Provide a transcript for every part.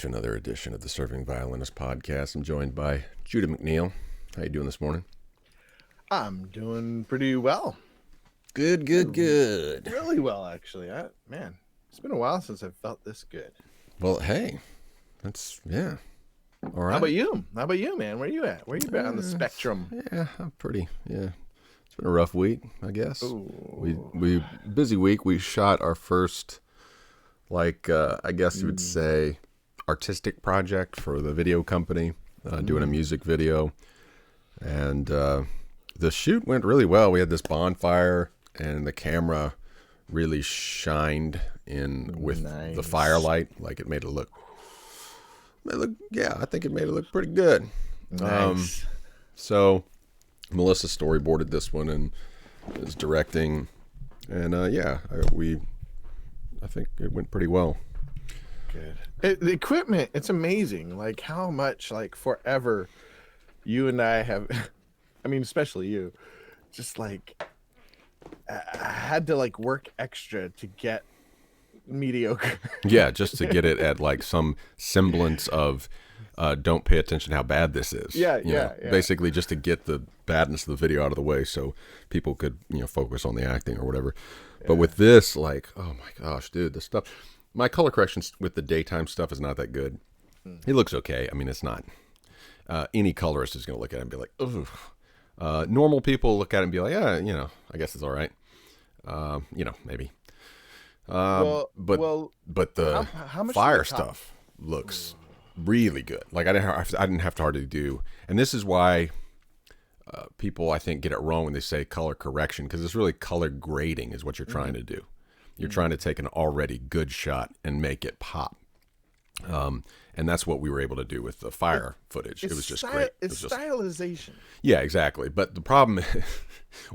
to another edition of the Surfing Violinist Podcast. I'm joined by Judah McNeil. How you doing this morning? I'm doing pretty well. Good. Really well, actually. Man, it's been a while since I've felt this good. Well, hey, yeah. All right. How about you, man? Where you at? Where you been on the spectrum? Yeah, I'm pretty. Yeah, it's been a rough week, I guess. Ooh. We busy week. We shot our first, I guess you would say, artistic project for the video company, doing a music video, and the shoot went really well. We had this bonfire, and the camera really shined in with the firelight. Like it made it look. I think it made it look pretty good. Nice. So Melissa storyboarded this one and is directing, and I think it went pretty well. Good. The equipment, it's amazing. Like how much, forever, you and I have. I mean, especially you, just I had to work extra to get mediocre. Yeah, just to get it at some semblance of don't pay attention how bad this is. Yeah. Basically just to get the badness of the video out of the way so people could, focus on the acting or whatever. Yeah. But with this, oh my gosh, dude, this stuff, my color correction with the daytime stuff is not that good. It looks okay. I mean, it's not, any colorist is going to look at it and be like, ugh. Normal people look at it and be like, yeah, I guess it's all right. Maybe. But the how much fire stuff looks really good. I didn't have to hardly do, and this is why people I think get it wrong when they say color correction, because it's really color grading is what you're trying to do. You're trying to take an already good shot and make it pop. And that's what we were able to do with the fire footage. It was just great. It's stylization. Yeah, exactly. But the problem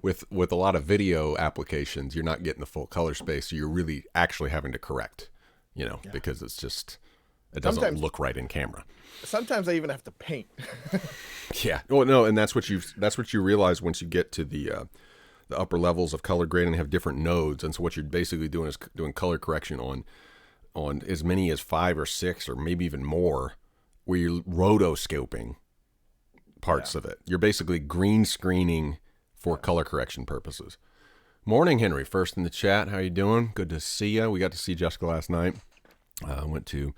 with a lot of video applications, you're not getting the full color space. So you're really actually having to correct, because it doesn't look right in camera. Sometimes I even have to paint. Yeah. Oh no, and that's what you realize once you get to the upper levels of color grading. They have different nodes, and so what you're basically doing is doing color correction on as many as 5 or 6 or maybe even more, where you're rotoscoping parts of it. You're basically green screening for color correction purposes. Morning, Henry. First in the chat. How you doing? Good to see you. We got to see Jessica last night. I went to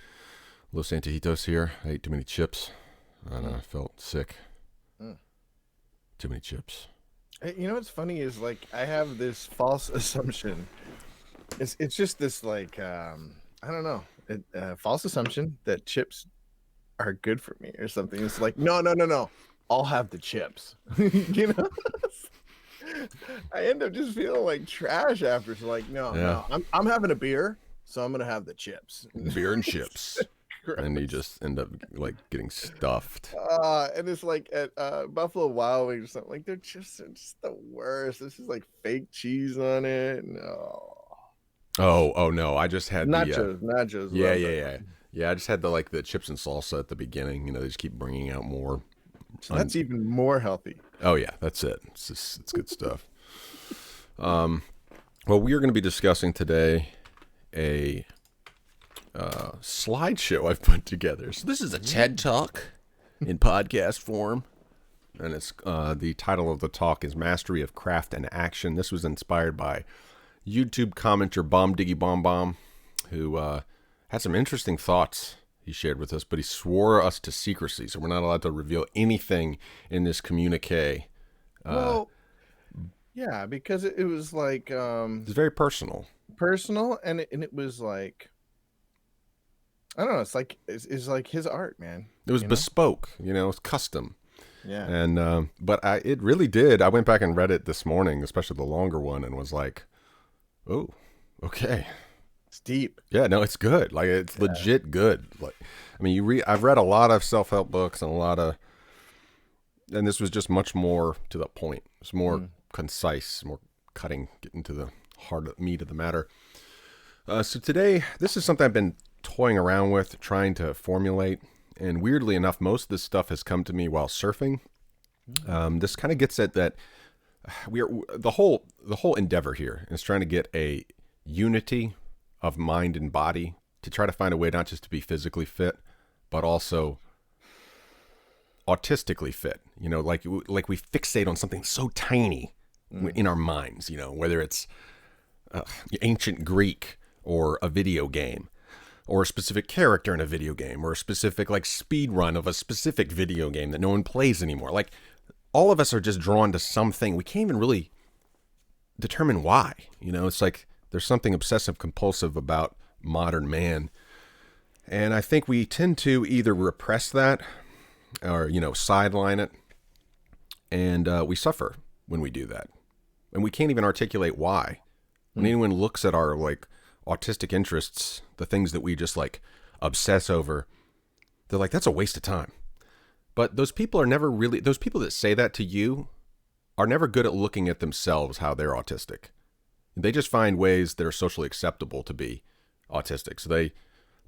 Los Antojitos here. I ate too many chips, and I felt sick. Too many chips. You know what's funny is I have this false assumption. It's just this I don't know, false assumption that chips are good for me or something. It's no. I'll have the chips. I end up just feeling like trash after. So no, I'm having a beer, so I'm gonna have the chips. Beer and chips. And you just end up getting stuffed. And it's at Buffalo Wild Wings or something. They're just the worst. This is fake cheese on it. No. Oh no! I just had nachos. Yeah. I just had the chips and salsa at the beginning. They just keep bringing out more. So that's even more healthy. Oh yeah, that's it. It's good stuff. Well, we are going to be discussing today a slideshow I've put together. So this is a TED Talk in podcast form, and it's the title of the talk is Mastery of Craft and Action. This was inspired by YouTube commenter Bomb Diggy Bomb Bomb, who had some interesting thoughts he shared with us, but he swore us to secrecy, so we're not allowed to reveal anything in this communique. Yeah, because it was it's very personal, and it was I don't know. It's like his art, man. It was bespoke, it was custom. Yeah, and but it really did. I went back and read it this morning, especially the longer one, and was like, oh, okay. It's deep. Yeah, no, it's good. It's legit good. I've read a lot of self-help books and and this was just much more to the point. It's more concise, more cutting, getting to the meat of the matter. So today, this is something I've been toying around with, trying to formulate. And weirdly enough, most of this stuff has come to me while surfing. This kind of gets at that. The whole endeavor here is trying to get a unity of mind and body to try to find a way not just to be physically fit, but also autistically fit. You know, like we fixate on something so tiny in our minds. You know, whether it's ancient Greek or a video game, or a specific character in a video game, or a specific like speed run of a specific video game that no one plays anymore. Like all of us are just drawn to something. We can't even really determine why. You know, it's like there's something obsessive compulsive about modern man. And I think we tend to either repress that or, you know, sideline it. And we suffer when we do that. And we can't even articulate why. When anyone looks at our like autistic interests, the things that we just like obsess over, they're like, that's a waste of time. But those people are never really, those people that say that to you are never good at looking at themselves, how they're autistic. They just find ways that are socially acceptable to be autistic. So they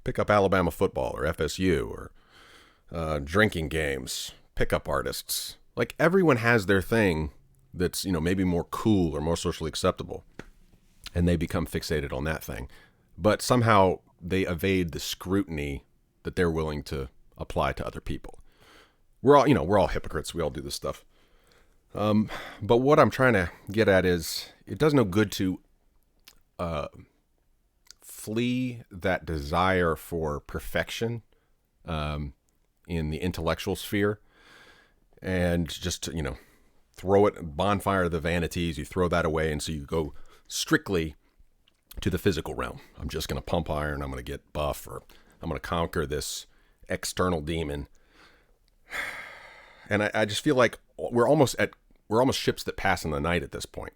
pick up Alabama football or FSU or drinking games, pickup artists. Like everyone has their thing that's, you know, maybe more cool or more socially acceptable. And they become fixated on that thing. But somehow they evade the scrutiny that they're willing to apply to other people. We're all hypocrites. We all do this stuff. But what I'm trying to get at is it does no good to flee that desire for perfection in the intellectual sphere and just, you know, throw it, bonfire of the vanities, you throw that away, and so you go strictly to the physical realm. I'm just going to pump iron, I'm going to get buff, or I'm going to conquer this external demon. And I just feel like we're almost ships that pass in the night at this point.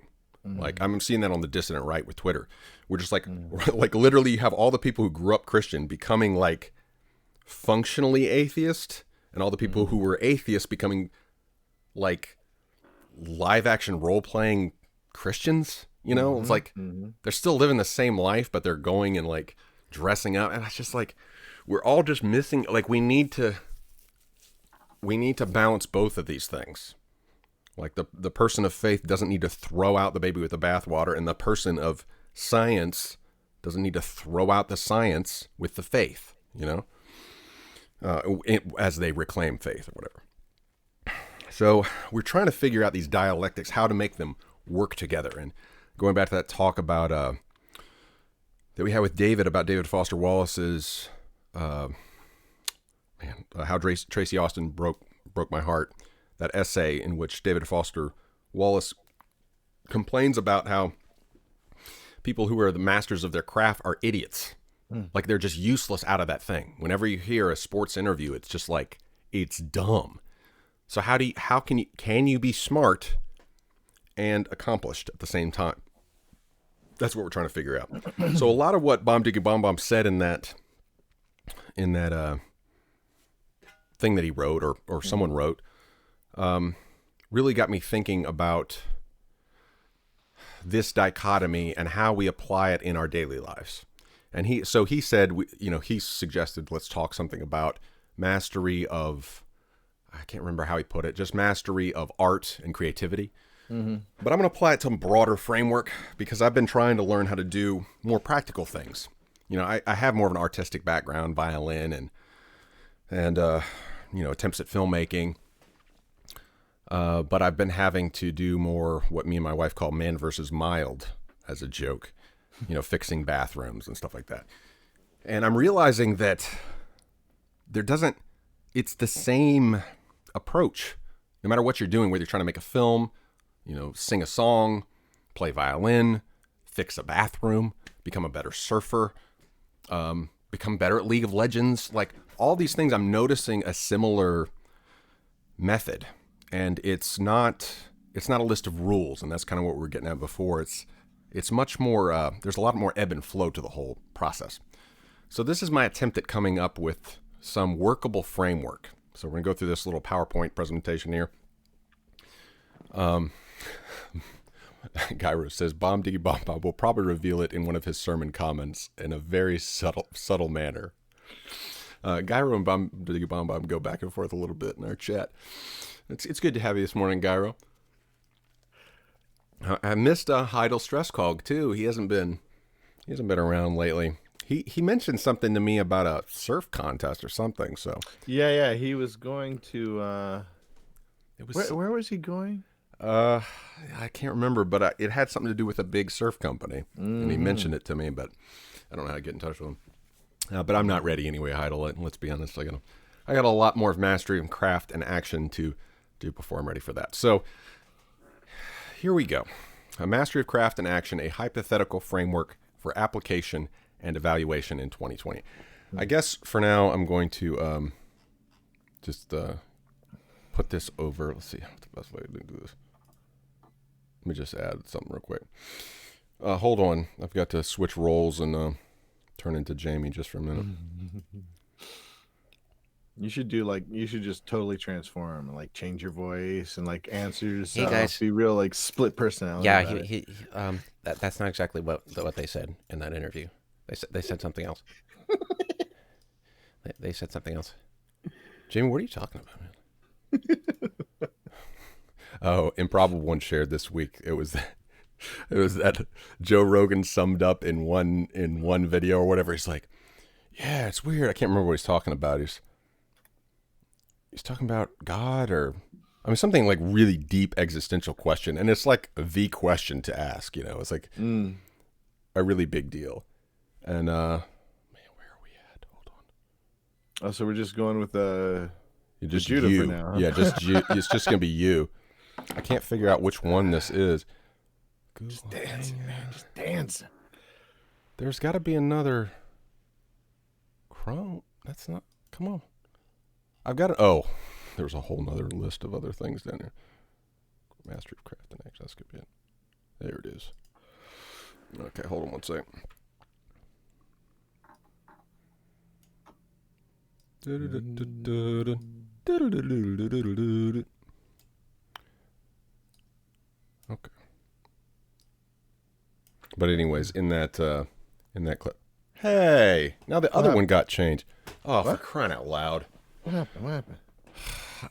Mm-hmm. Like I'm seeing that on the dissident right with Twitter. We're just like, like literally you have all the people who grew up Christian becoming like functionally atheist, and all the people who were atheists becoming like live action role playing Christians. You know, it's like they're still living the same life, but they're going and like dressing up. And it's just like, we're all just missing, like we need to balance both of these things. Like the person of faith doesn't need to throw out the baby with the bathwater, and the person of science doesn't need to throw out the science with the faith, you know, as they reclaim faith or whatever. So we're trying to figure out these dialectics, how to make them work together. And going back to that talk about that we had with David about David Foster Wallace's how Tracy Austin broke my heart, that essay in which David Foster Wallace complains about how people who are the masters of their craft are idiots. Like they're just useless out of that thing. Whenever you hear a sports interview, it's just like, it's dumb. So can you be smart and accomplished at the same time? That's what we're trying to figure out. So a lot of what Bomb Diggy Bomb Bomb said in that thing that he wrote or someone wrote really got me thinking about this dichotomy and how we apply it in our daily lives. And he said, he suggested, let's talk something about mastery of, I can't remember how he put it, just mastery of art and creativity. Mm-hmm. But I'm going to apply it to a broader framework because I've been trying to learn how to do more practical things. You know, I have more of an artistic background, violin and attempts at filmmaking. But I've been having to do more what me and my wife call man versus mild as a joke, fixing bathrooms and stuff like that. And I'm realizing that it's the same approach, no matter what you're doing, whether you're trying to make a film, sing a song, play violin, fix a bathroom, become a better surfer, become better at League of Legends. Like all these things, I'm noticing a similar method. And it's not a list of rules, and that's kind of what we were getting at before. It's much more, there's a lot more ebb and flow to the whole process. So this is my attempt at coming up with some workable framework. So we're going to go through this little PowerPoint presentation here. Gyro says, Bomb Diggy Bomb Bomb will probably reveal it in one of his sermon comments in a very subtle manner. Gyro and Bomb Diggy Bomb Bomb go back and forth a little bit in our chat. It's good to have you this morning, Gyro. I missed Heidel Stress Cog too. He hasn't been around lately. He mentioned something to me about a surf contest or something. So Yeah, he was going to. it was Where was he going? I can't remember, but it had something to do with a big surf company, and he mentioned it to me, but I don't know how to get in touch with him. But I'm not ready anyway, Heidel. Let's be honest. I got a lot more of mastery of craft and action to do before I'm ready for that. So here we go. A mastery of craft and action, a hypothetical framework for application and evaluation in 2020. I guess for now I'm going to just put this over. Let's see what's the best way to do this. Let me just add something real quick. Hold on. I've got to switch roles and turn into Jamie just for a minute. You should just totally transform and like change your voice and like answer Hey yourself. guys. Be real like split personality. Yeah, about it. that's not exactly what they said in that interview. They said something else. They said something else. Jamie, what are you talking about, man? Oh, Improbable One shared this week. It was that Joe Rogan summed up in one video or whatever. He's like, yeah, it's weird. I can't remember what he's talking about. He's talking about God something like really deep existential question. And it's like the question to ask, It's like a really big deal. And, man, where are we at? Hold on. Oh, so we're just going with Just Judah you. for now. Huh? Yeah, just you. It's just going to be you. I can't figure out which one this is. Just dancing, man. Just dancing. There's got to be another Chrome. That's not. Come on. I've got it. Oh, there's a whole nother list of other things down here. Mastery of craft and action. That's going to be it. There it is. Okay, hold on one second. Okay. But anyways, in that clip. Hey, now the other one got changed. Oh, for crying out loud. What happened?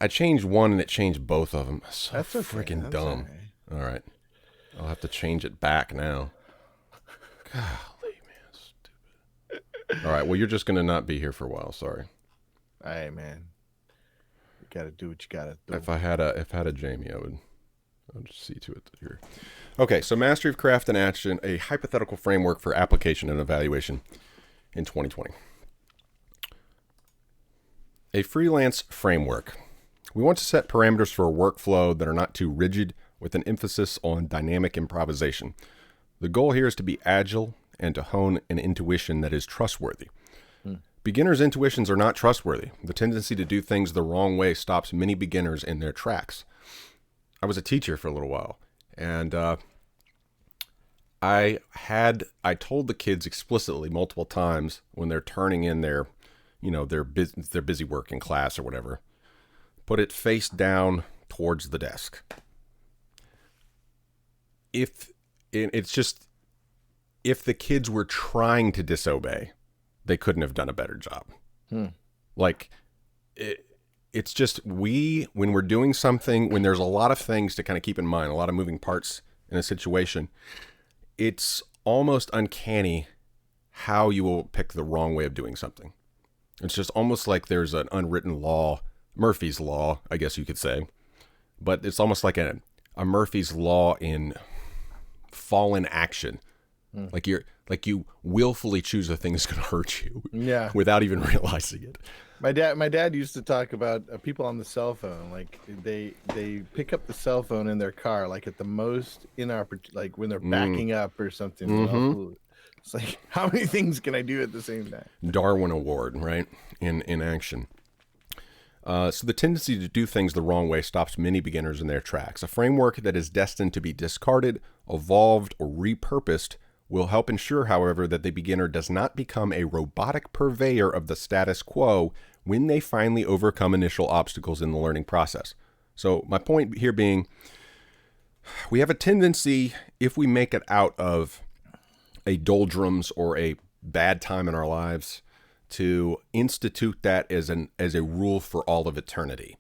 I changed one and it changed both of them. So That's okay. freaking That's dumb. All right. I'll have to change it back now. Golly, man, stupid. All right, well, you're just going to not be here for a while. Sorry. All right, man. You got to do what you got to do. If I had a Jamie, I would just see to it that you're... Okay, so Mastery of Craft and Action, a hypothetical framework for application and evaluation in 2020. A freelance framework. We want to set parameters for a workflow that are not too rigid, with an emphasis on dynamic improvisation. The goal here is to be agile and to hone an intuition that is trustworthy. Beginners' intuitions are not trustworthy. The tendency to do things the wrong way stops many beginners in their tracks. I was a teacher for a little while, and I told the kids explicitly multiple times when they're turning in their busy work in class or whatever, put it face down towards the desk. If the kids were trying to disobey, they couldn't have done a better job. Like, it's just when we're doing something, when there's a lot of things to kind of keep in mind, a lot of moving parts in a situation, it's almost uncanny how you will pick the wrong way of doing something. It's just almost like there's an unwritten law, Murphy's Law, I guess you could say. But it's almost like a Murphy's Law in fallen action. Like you willfully choose a thing that's going to hurt you, without even realizing it. My dad used to talk about people on the cell phone. Like they pick up the cell phone in their car, like at the most like when they're backing up or something. It's like, how many things can I do at the same time? Darwin Award, right? In action. So the tendency to do things the wrong way stops many beginners in their tracks. A framework that is destined to be discarded, evolved, or repurposed will help ensure, however, that the beginner does not become a robotic purveyor of the status quo when they finally overcome initial obstacles in the learning process. So my point here being, we have a tendency, if we make it out of a doldrums or a bad time in our lives, to institute that as a rule for all of eternity.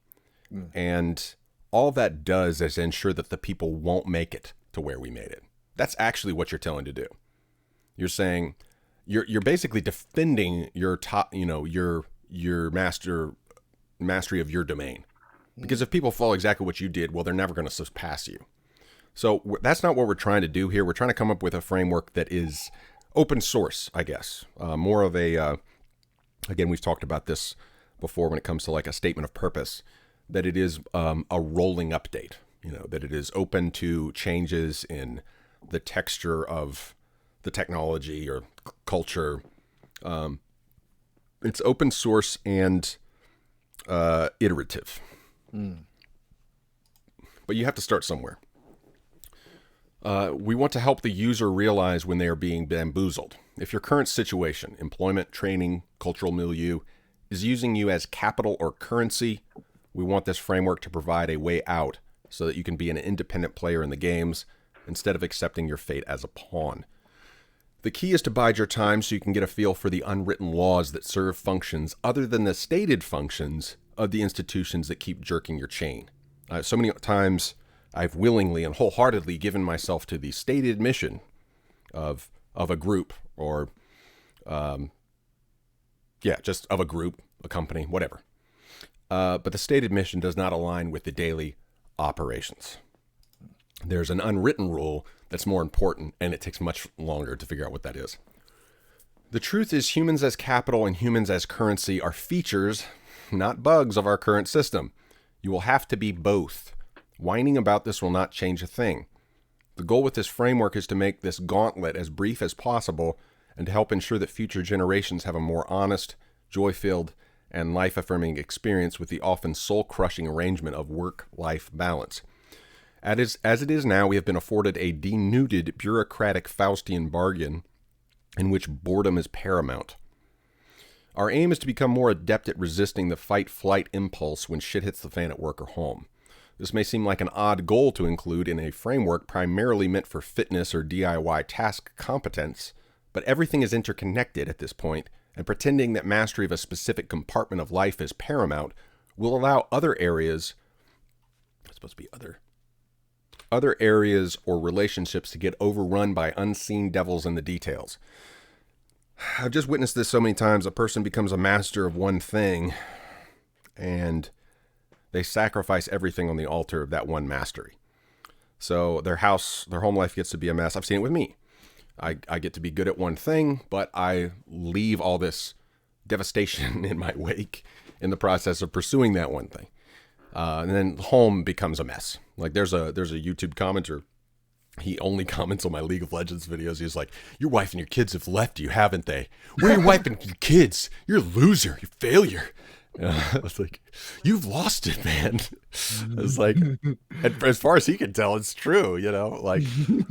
And all that does is ensure that the people won't make it to where we made it. That's actually what you're telling to do. You're saying, you're basically defending your top, your mastery of your domain. Because if people follow exactly what you did, well, they're never going to surpass you. So that's not what we're trying to do here. We're trying to come up with a framework that is open source, I guess. More of a, again, we've talked about this before when it comes to like a statement of purpose, that it is a rolling update, that it is open to changes in the texture of the technology or culture. It's open source and iterative. But you have to start somewhere. We want to help the user realize when they are being bamboozled. If your current situation, employment, training, cultural milieu, is using you as capital or currency, we want this framework to provide a way out so that you can be an independent player in the games instead of accepting your fate as a pawn. The key is to bide your time so you can get a feel for the unwritten laws that serve functions other than the stated functions of the institutions that keep jerking your chain. So many times I've willingly and wholeheartedly given myself to the stated mission of a group or, just of a group, a company, whatever. But the stated mission does not align with the daily operations. There's an unwritten rule that's more important, and it takes much longer to figure out what that is. The truth is humans as capital and humans as currency are features, not bugs of our current system. You will have to be both. Whining about this will not change a thing. The goal with this framework is to make this gauntlet as brief as possible and to help ensure that future generations have a more honest, joy-filled, and life-affirming experience with the often soul-crushing arrangement of work-life balance. As it is now, we have been afforded a denuded, bureaucratic Faustian bargain in which boredom is paramount. Our aim is to become more adept at resisting the fight-flight impulse when shit hits the fan at work or home. This may seem like an odd goal to include in a framework primarily meant for fitness or DIY task competence, but everything is interconnected at this point, and pretending that mastery of a specific compartment of life is paramount will allow other areas, it's supposed to be other areas or relationships to get overrun by unseen devils in the details. I've just witnessed this so many times. A person becomes a master of one thing, and they sacrifice everything on the altar of that one mastery. So their home life gets to be a mess. I've seen it with me. I get to be good at one thing, but I leave all this devastation in my wake in the process of pursuing that one thing. And then home becomes a mess. Like there's a YouTube commenter. He only comments on my League of Legends videos. He's like, your wife and your kids have left you, haven't they? Where are your wife and your kids? You're a loser. You're a failure. I was like, you've lost it, man. I was like, and as far as he can tell, it's true, like,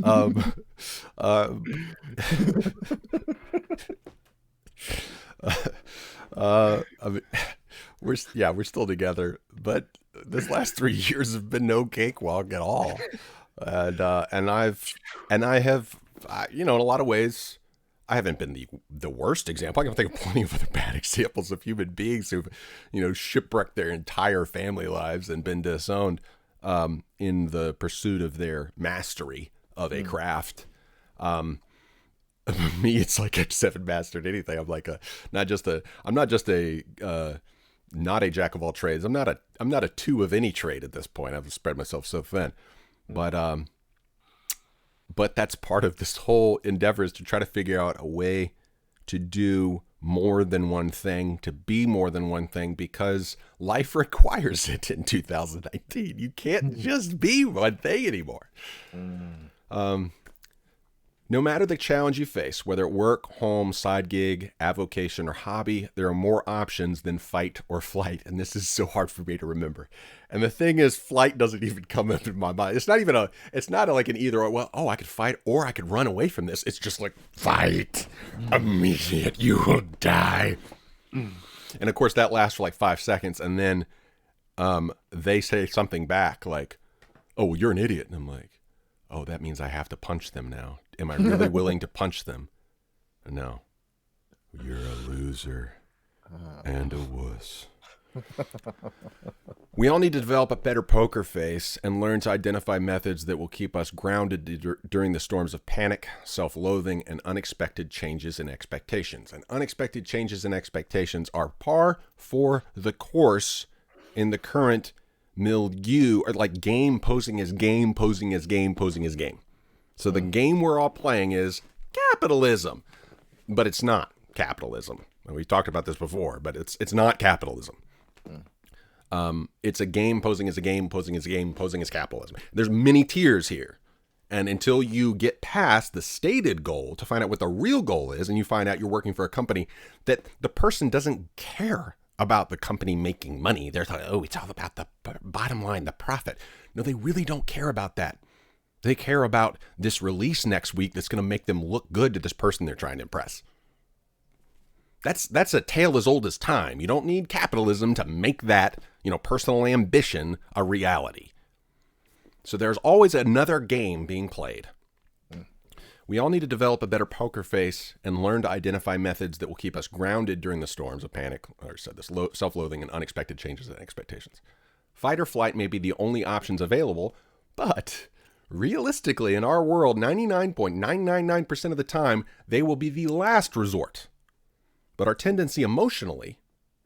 I mean, we're still together, but this last 3 years have been no cakewalk at all. And I have, in a lot of ways, I haven't been the worst example. I can think of plenty of other bad examples of human beings who've, shipwrecked their entire family lives and been disowned in the pursuit of their mastery of a craft. Me, it's like I just haven't mastered anything. I'm like not a jack of all trades. I'm not a two of any trade at this point. I've spread myself so thin, but that's part of this whole endeavor, is to try to figure out a way to do more than one thing, to be more than one thing, because life requires it in 2019. You can't just be one thing anymore. No matter the challenge you face, whether at work, home, side gig, avocation, or hobby, there are more options than fight or flight. And this is so hard for me to remember. And the thing is, flight doesn't even come up in my mind. It's not like an either or. Well, I could fight or I could run away from this. It's just like, fight, immediate, you will die. And of course that lasts for like 5 seconds. And then they say something back like, oh, well, you're an idiot. And I'm like, oh, that means I have to punch them now. Am I really willing to punch them? No. You're a loser and a wuss. We all need to develop a better poker face and learn to identify methods that will keep us grounded during the storms of panic, self-loathing, and unexpected changes in expectations. And unexpected changes in expectations are par for the course in the current milieu, or like game posing as game, posing as game, posing as game. So the game we're all playing is capitalism, but it's not capitalism. And we've talked about this before, but it's not capitalism. It's a game posing as a game, posing as a game, posing as capitalism. There's many tiers here. And until you get past the stated goal to find out what the real goal is, and you find out you're working for a company that the person doesn't care about the company making money. They're like, oh, it's all about the bottom line, the profit. No, they really don't care about that. They care about this release next week that's going to make them look good to this person they're trying to impress. That's a tale as old as time. You don't need capitalism to make that, personal ambition a reality. So there's always another game being played. We all need to develop a better poker face and learn to identify methods that will keep us grounded during the storms of panic, or said this, self-loathing, and unexpected changes in expectations. Fight or flight may be the only options available, but realistically, in our world, 99.999% of the time, they will be the last resort. But our tendency emotionally,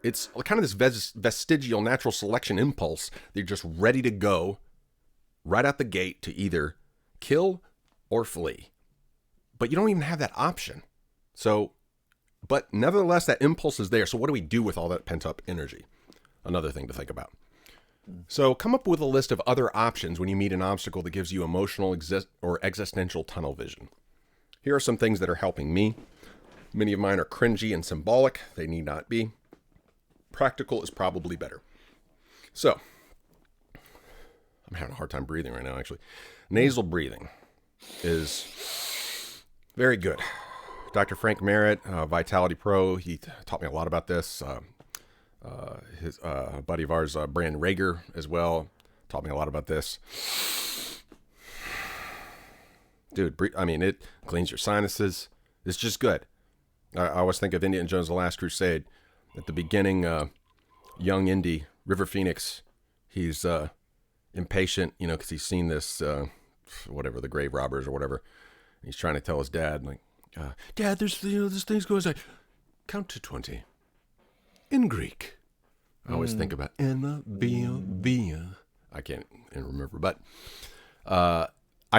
it's kind of this vestigial natural selection impulse. They're just ready to go right out the gate to either kill or flee. But you don't even have that option. So, but nevertheless, that impulse is there. So what do we do with all that pent-up energy? Another thing to think about. So come up with a list of other options when you meet an obstacle that gives you emotional or existential tunnel vision. Here are some things that are helping me. Many of mine are cringy and symbolic. They need not be. Practical is probably better. So, I'm having a hard time breathing right now, actually. Nasal breathing is very good. Dr. Frank Merritt, Vitality Pro, he taught me a lot about this. His buddy of ours, Brand Rager, as well, taught me a lot about this. Dude, it cleans your sinuses. It's just good. I always think of Indiana Jones: The Last Crusade. At the beginning, young Indy, River Phoenix, he's impatient, because he's seen this, the grave robbers or whatever. He's trying to tell his dad, Dad, there's this thing's going like, count to 20 in Greek. I always think about Emma, Bia. I can't remember, but I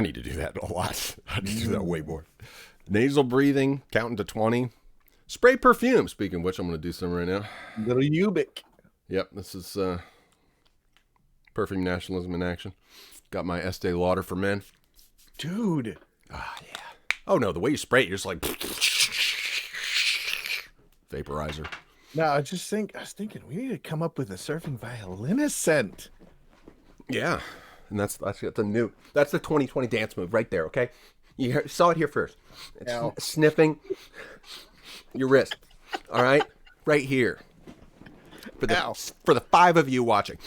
need to do that a lot. I need to do that way more. Nasal breathing, counting to 20. Spray perfume. Speaking of which, I'm going to do some right now. Little Ubik. Yep, this is perfume nationalism in action. Got my Estee Lauder for men. Dude. Ah, yeah. Oh, no, the way you spray it, you're just like vaporizer. No, I was thinking, we need to come up with a surfing violinist scent. Yeah, and that's the 2020 dance move right there, okay? You saw it here first. It's sniffing your wrist, all right? Right here. For the 5 of you watching.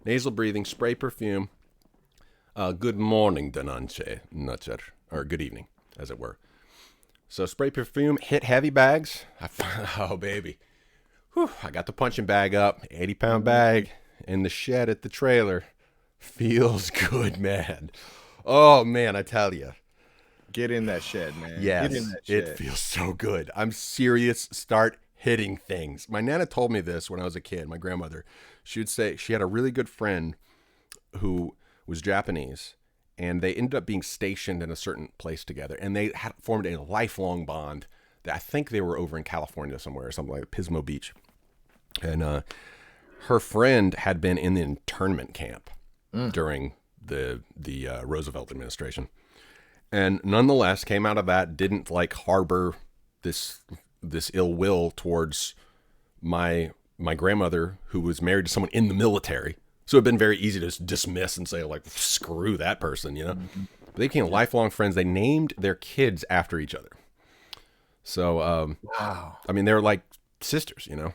Nasal breathing, spray perfume. Good morning, Denanche, Nutcher, or good evening, as it were. So spray perfume, hit heavy bags. Oh, baby. Whew, I got the punching bag up, 80-pound bag in the shed at the trailer. Feels good, man. Oh, man, I tell you. Get in that shed, man. Yes, Get in that shed. It feels so good. I'm serious. Start hitting things. My Nana told me this when I was a kid, my grandmother. She would say she had a really good friend who was Japanese, and they ended up being stationed in a certain place together, and they had formed a lifelong bond. I think they were over in California somewhere, or something like Pismo Beach. And her friend had been in the internment camp during the Roosevelt administration, and nonetheless came out of that, didn't harbor this ill will towards my grandmother, who was married to someone in the military. So it'd been very easy to dismiss and say, screw that person, Mm-hmm. But they became lifelong friends. They named their kids after each other. So, wow. They're like sisters, Yeah.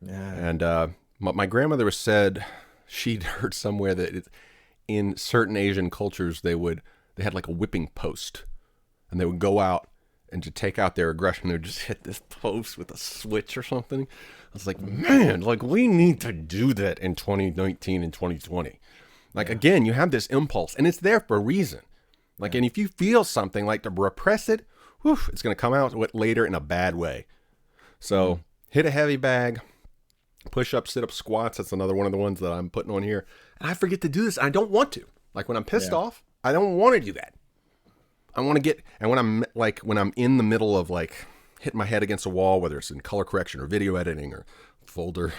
And my grandmother was said, she'd heard somewhere that in certain Asian cultures, they had like a whipping post, and they would go out and to take out their aggression, they would just hit this post with a switch or something. I was like, man, like we need to do that in 2019 and 2020. Like, again, you have this impulse and it's there for a reason. Like, and if you feel something, like to repress it, whew, it's going to come out later in a bad way. So hit a heavy bag, push-ups, sit-ups, squats. That's another one of the ones that I'm putting on here. And I forget to do this. I don't want to. Like when I'm pissed off, I don't want to do that. I want to get, and when I'm in the middle of like hitting my head against a wall, whether it's in color correction or video editing or folder,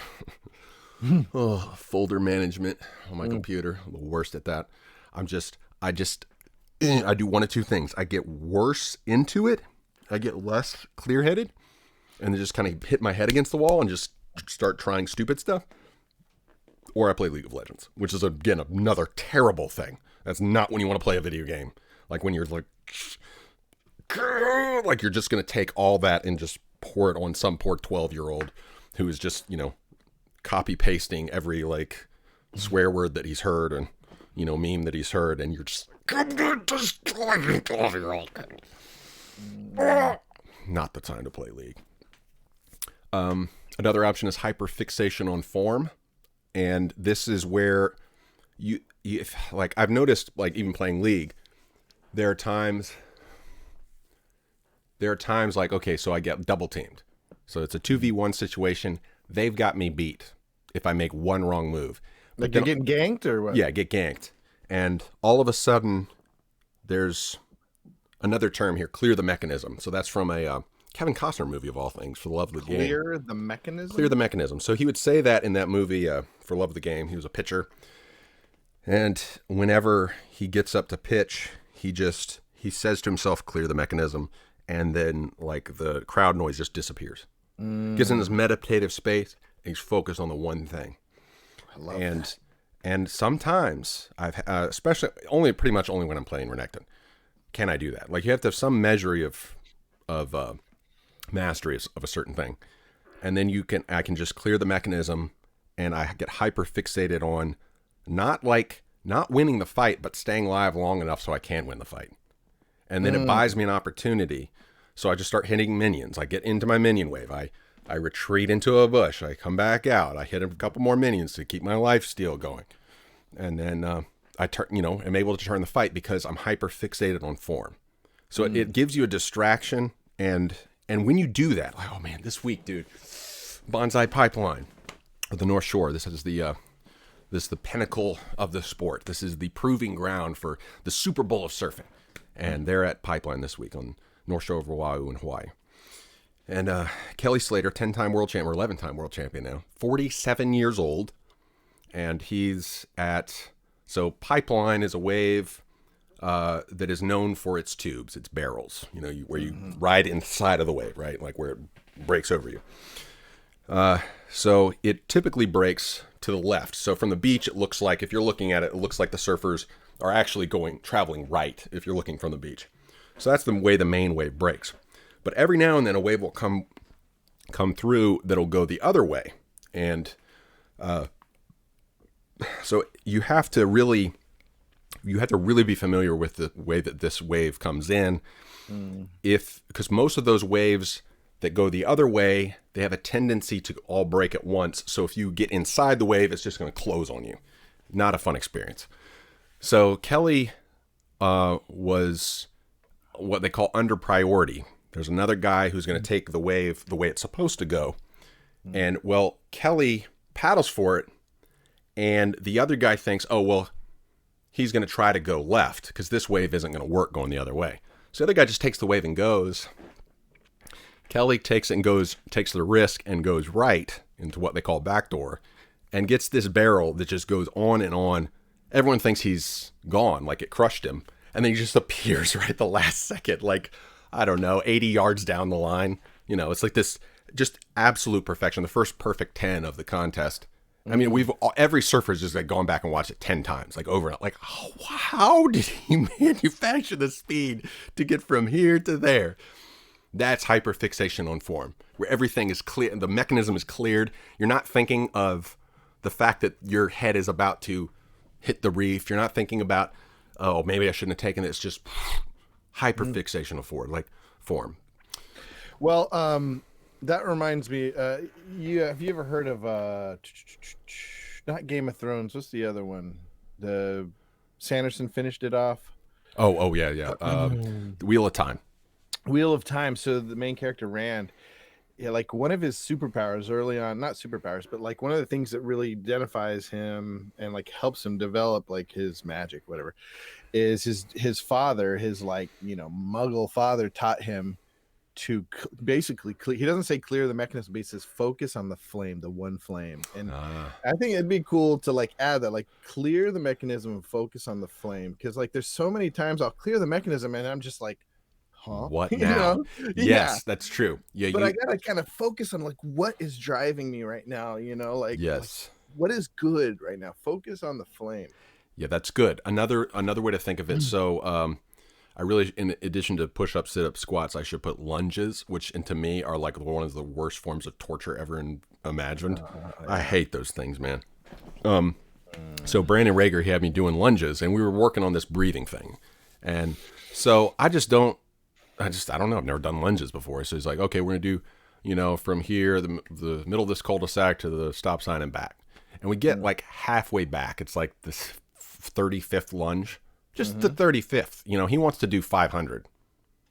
folder management on my computer, I'm the worst at that. I do one of two things. I get worse into it. I get less clear-headed and then just kind of hit my head against the wall and just start trying stupid stuff. Or I play League of Legends, which is, again, another terrible thing. That's not when you want to play a video game. Like when you're like you're just going to take all that and just pour it on some poor 12-year-old who is just, copy pasting every like swear word that he's heard and, meme that he's heard. And you're just, I'm going to destroy you, 12-year-old. Not the time to play League. Another option is hyperfixation on form. And this is where you like, I've noticed, like even playing League, there are times like, okay, so I get double teamed. So it's a 2v1 situation. They've got me beat if I make one wrong move. Like you're getting ganked or what? Yeah, get ganked. And all of a sudden, there's another term here, clear the mechanism. So that's from a Kevin Costner movie of all things, For the Love of the Game. Clear the mechanism? Clear the mechanism. So he would say that in that movie, For Love of the Game. He was a pitcher. And whenever he gets up to pitch, he says to himself, clear the mechanism. And then like the crowd noise just disappears. Gets in this meditative space and he's focused on the one thing. I love that. And sometimes I've, especially pretty much only when I'm playing Renekton, can I do that? Like you have to have some measure of mastery of a certain thing. And then I can just clear the mechanism and I get hyper fixated on not winning the fight, but staying alive long enough so I can win the fight. And then it buys me an opportunity. So I just start hitting minions. I get into my minion wave. I retreat into a bush. I come back out. I hit a couple more minions to keep my lifesteal going. And then I am able to turn the fight because I'm hyper fixated on form. So it gives you a distraction. And when you do that, like, oh man, this week, dude, Bonsai Pipeline of the North Shore. This is the pinnacle of the sport. This is the proving ground for the Super Bowl of surfing. And they're at Pipeline this week on North Shore of Oahu in Hawaii. And Kelly Slater, 10-time world champion, or 11-time world champion now, 47 years old. And he's so Pipeline is a wave that is known for its tubes, its barrels, where you ride inside of the wave, right? Like where it breaks over you. So it typically breaks to the left. So from the beach, it looks like, if you're looking at it, it looks like the surfers are actually traveling right if you're looking from the beach. So that's the way the main wave breaks. But every now and then a wave will come through that'll go the other way. And so you have to really be familiar with the way that this wave comes in. Because most of those waves that go the other way, they have a tendency to all break at once. So if you get inside the wave, it's just going to close on you. Not a fun experience. So Kelly was what they call under priority. There's another guy who's going to take the wave the way it's supposed to go. And, well, Kelly paddles for it, and the other guy thinks, oh, well, he's going to try to go left because this wave isn't going to work going the other way. So the other guy just takes the wave and goes. Kelly takes the risk and goes right into what they call backdoor and gets this barrel that just goes on and on. Everyone thinks he's gone, like it crushed him. And then he just appears right at the last second, like, I don't know, 80 yards down the line. It's like this just absolute perfection. The first perfect 10 of the contest. I mean, every surfer's just like gone back and watched it 10 times, like over and like, oh, how did he manufacture the speed to get from here to there? That's hyperfixation on form, where everything is clear, the mechanism is cleared. You're not thinking of the fact that your head is about to hit the reef. You're not thinking about, oh, maybe I shouldn't have taken it. It's just hyperfixation of form. Well, that reminds me. Have you ever heard of not Game of Thrones? What's the other one? The Sanderson finished it off. Oh, yeah, yeah. The Wheel of Time. Wheel of Time. So the main character Rand, yeah, like one of his superpowers early on, not superpowers, but like one of the things that really identifies him and like helps him develop like his magic, whatever, is his father, his like, Muggle father taught him to basically he doesn't say clear the mechanism, but he says focus on the flame, the one flame. And I think it'd be cool to like add that, like clear the mechanism and focus on the flame, because like there's so many times I'll clear the mechanism and I'm just like, huh? What now? Yes, that's true. Yeah, but I gotta kind of focus on like what is driving me right now, like yes. like, what is good right now? Focus on the flame. Yeah, that's good. Another way to think of it. So I really, in addition to push-ups, sit-ups, squats, I should put lunges, which, and to me, are like one of the worst forms of torture ever imagined. Yeah. I hate those things, man. So Brandon Rager, he had me doing lunges, and we were working on this breathing thing. And so I don't know. I've never done lunges before. So he's like, okay, we're going to do, from here, the middle of this cul-de-sac to the stop sign and back. And we get like halfway back. It's like this 35th lunge. Just the 35th. He wants to do 500.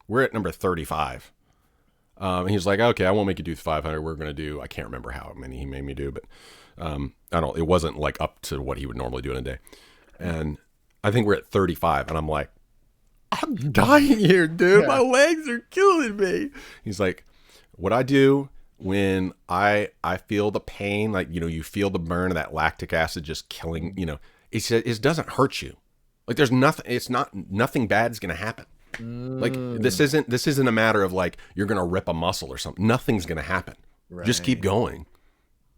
We're at number 35. And he's like, okay, I won't make you do 500. We're going to do, I can't remember how many he made me do, but it wasn't like up to what he would normally do in a day. And I think we're at 35. And I'm like, I'm dying here, dude. Yeah. My legs are killing me. He's like, what I do when I feel the pain, like, you feel the burn of that lactic acid just killing, it doesn't hurt you. Like there's nothing bad is going to happen. Like this isn't a matter of like, you're going to rip a muscle or something. Nothing's going to happen. Right. Just keep going.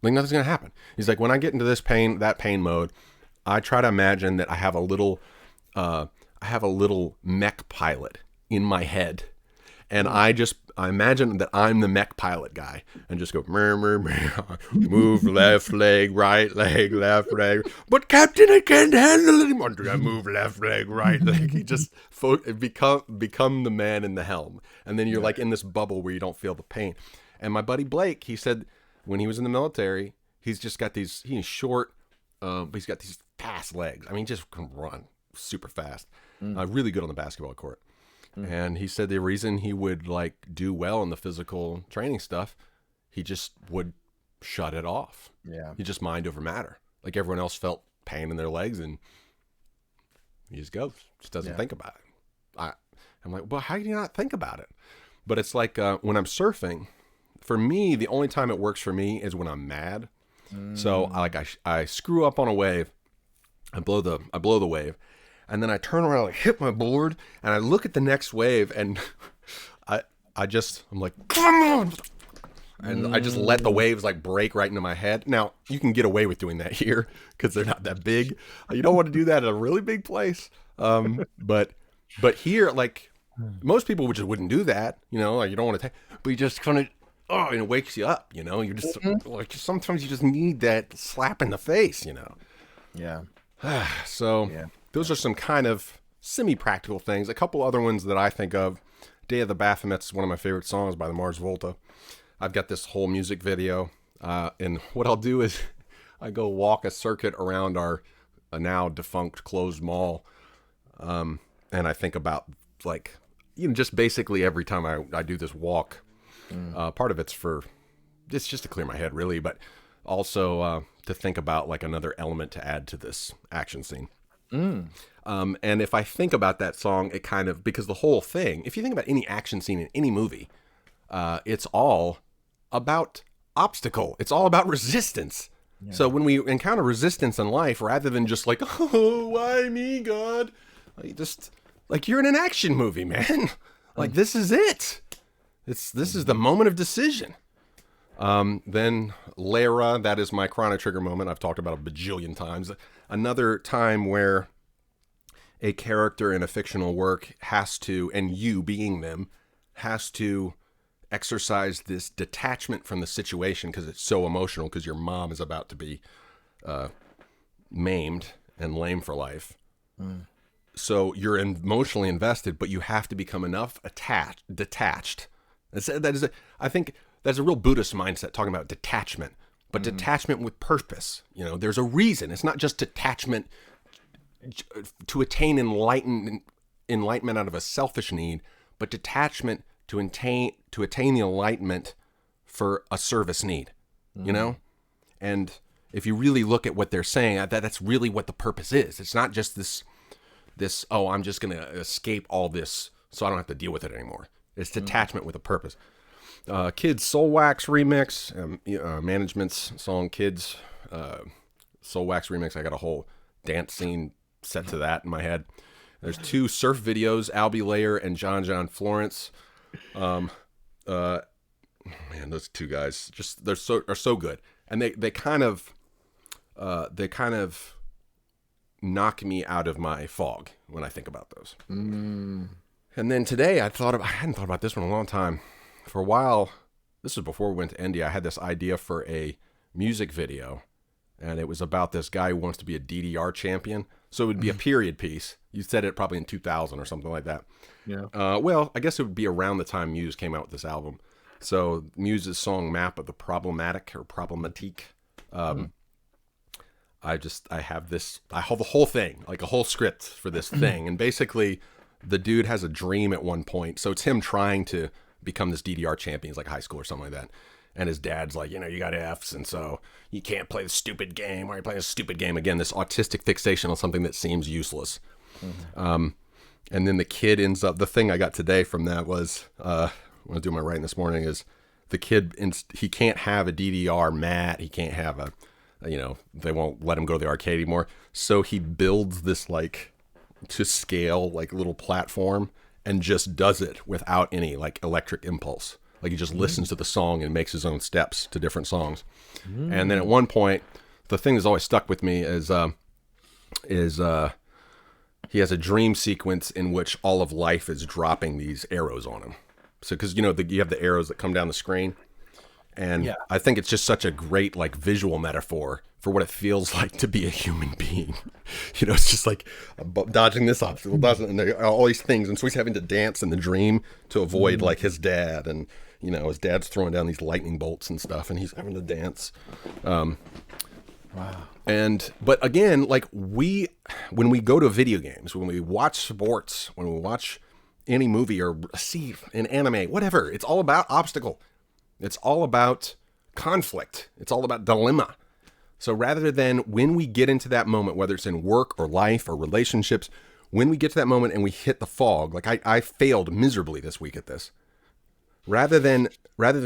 Like nothing's going to happen. He's like, when I get into that pain mode, I try to imagine that I have a little mech pilot in my head. And I imagine that I'm the mech pilot guy and just go, move left leg, right leg, left leg. But Captain, I can't handle it anymore. I move left leg, right leg. You just become the man in the helm. And then you're like in this bubble where you don't feel the pain. And my buddy Blake, he said when he was in the military, he's short, but he's got these fast legs. I mean, he just can run super fast. Really good on the basketball court. And he said the reason he would like do well in the physical training stuff, he just would shut it off. Yeah. He just mind over matter. Like everyone else felt pain in their legs and he just goes, just doesn't think about it. I'm like, well, how do you not think about it? But it's like when I'm surfing, for me, the only time it works for me is when I'm mad. So I screw up on a wave, I blow the wave. And then I turn around, like hit my board, and I look at the next wave, and I'm like, come on, and I just let the waves like break right into my head. Now you can get away with doing that here because they're not that big. You don't want to do that at a really big place, but here, like most people just wouldn't do that. Like you don't want to take, but you just kind of and it wakes you up. You just like sometimes you just need that slap in the face. Yeah. So. Yeah. Those are some kind of semi-practical things. A couple other ones that I think of. Day of the Baphomets is one of my favorite songs by the Mars Volta. I've got this whole music video. And what I'll do is I go walk a circuit around our now defunct closed mall. And I think about like, just basically every time I do this walk. Part of it's just to clear my head really, but also to think about like another element to add to this action scene. And if I think about that song, it kind of, because the whole thing, if you think about any action scene in any movie, it's all about obstacle. It's all about resistance. Yeah. So when we encounter resistance in life, rather than just like, oh, why me, God? Just like you're in an action movie, man. Like this is it. This is the moment of decision. Then Lara, that is my Chrono Trigger moment. I've talked about a bajillion times. Another time where a character in a fictional work has to, and you being them, has to exercise this detachment from the situation because it's so emotional because your mom is about to be maimed and lame for life. So you're emotionally invested, but you have to become enough detached I think that's a real Buddhist mindset, talking about detachment, but detachment with purpose. There's a reason. It's not just detachment to attain enlightenment out of a selfish need, but detachment to attain the enlightenment for a service need. And if you really look at what they're saying, that's really what the purpose is. It's not just this I'm just going to escape all this so I don't have to deal with it anymore. It's detachment with a purpose. Kids Soul Wax remix, Management's song Kids Soul Wax remix. I got a whole dance scene set to that in my head. There's 2 surf videos, Albie Layer and John Florence. Man, those 2 guys are so good, and they kind of knock me out of my fog when I think about those. And then today I hadn't thought about this one in a long time. For a while, this was before we went to India, I had this idea for a music video, and it was about this guy who wants to be a DDR champion. So it would be a period piece. You said it probably in 2000 or something like that. Yeah. Well, I guess it would be around the time Muse came out with this album. So Muse's song Map of the Problematic or Problematique. I have the whole thing, like a whole script for this thing. And basically the dude has a dream at one point. So it's him trying to become this DDR champion. He's like high school or something like that. And his dad's like, you got Fs, and so you can't play the stupid game. Why are you playing a stupid game? Again, this autistic fixation on something that seems useless. And then the kid ends up, the thing I got today from that was, when I was doing my writing this morning, is the kid, he can't have a DDR mat. He can't have they won't let him go to the arcade anymore. So he builds this to scale little platform and just does it without any electric impulse. He just listens to the song and makes his own steps to different songs. And then at one point, the thing that's always stuck with me is he has a dream sequence in which all of life is dropping these arrows on him. So, because you have the arrows that come down the screen, and I think it's just such a great visual metaphor for what it feels like to be a human being. It's just dodging this obstacle, and there are all these things, and so he's having to dance in the dream to avoid his dad, and his dad's throwing down these lightning bolts and stuff, and he's having to dance. Wow. But again, when we go to video games, when we watch sports, when we watch any movie or see an anime, whatever, it's all about obstacle. It's all about conflict. It's all about dilemma. So rather than when we get into that moment, whether it's in work or life or relationships, when we get to that moment and we hit the fog, I failed miserably this week at this. Rather than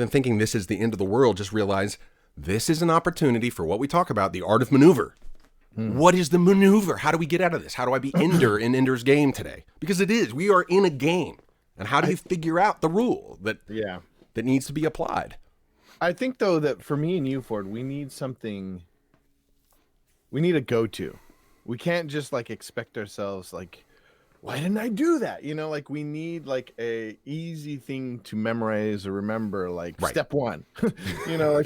thinking this is the end of the world, just realize this is an opportunity for what we talk about, the art of maneuver. What is the maneuver? How do we get out of this? How do I be Ender in Ender's game today? Because we are in a game. And how do you figure out the rule that needs to be applied? I think, though, that for me and you, Ford, we need something. We need a go-to. We can't just expect ourselves why didn't I do that? We need a easy thing to memorize or remember, step 1.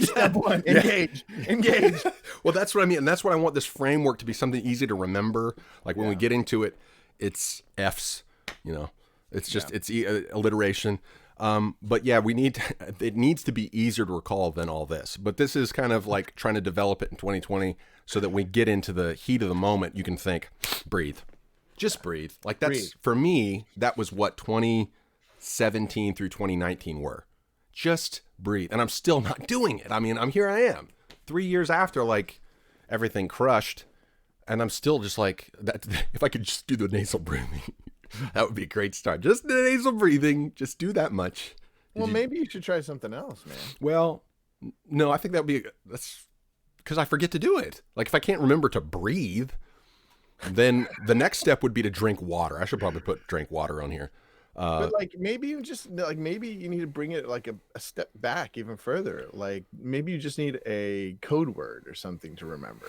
Step 1, engage. Well, that's what I mean. And that's what I want this framework to be, something easy to remember. When we get into it, it's F's, it's just, it's alliteration. But it needs to be easier to recall than all this. But this is kind of trying to develop it in 2020 so that we get into the heat of the moment. You can think, breathe. Just breathe. For me, that was what 2017 through 2019 were. Just breathe. And I'm still not doing it. I mean, here I am 3 years after everything crushed. And I'm still just that. If I could just do the nasal breathing, that would be a great start. Just the nasal breathing. Just do that much. Maybe you should try something else, man. Well, no, I think that's because I forget to do it. If I can't remember to breathe, then the next step would be to drink water. I should probably drink water on here. But maybe you just maybe you need to bring it a step back even further. Maybe you just need a code word or something to remember.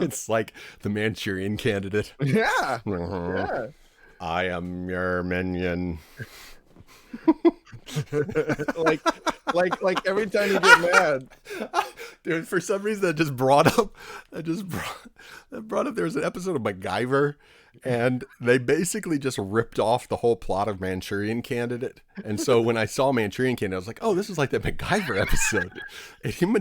It's like the Manchurian Candidate. Yeah. Yeah. I am your minion. like every time you get mad. Dude, for some reason that just brought up there was an episode of MacGyver, and they basically just ripped off the whole plot of Manchurian Candidate. And so when I saw Manchurian Candidate, I was like, oh, this is like that MacGyver episode. And in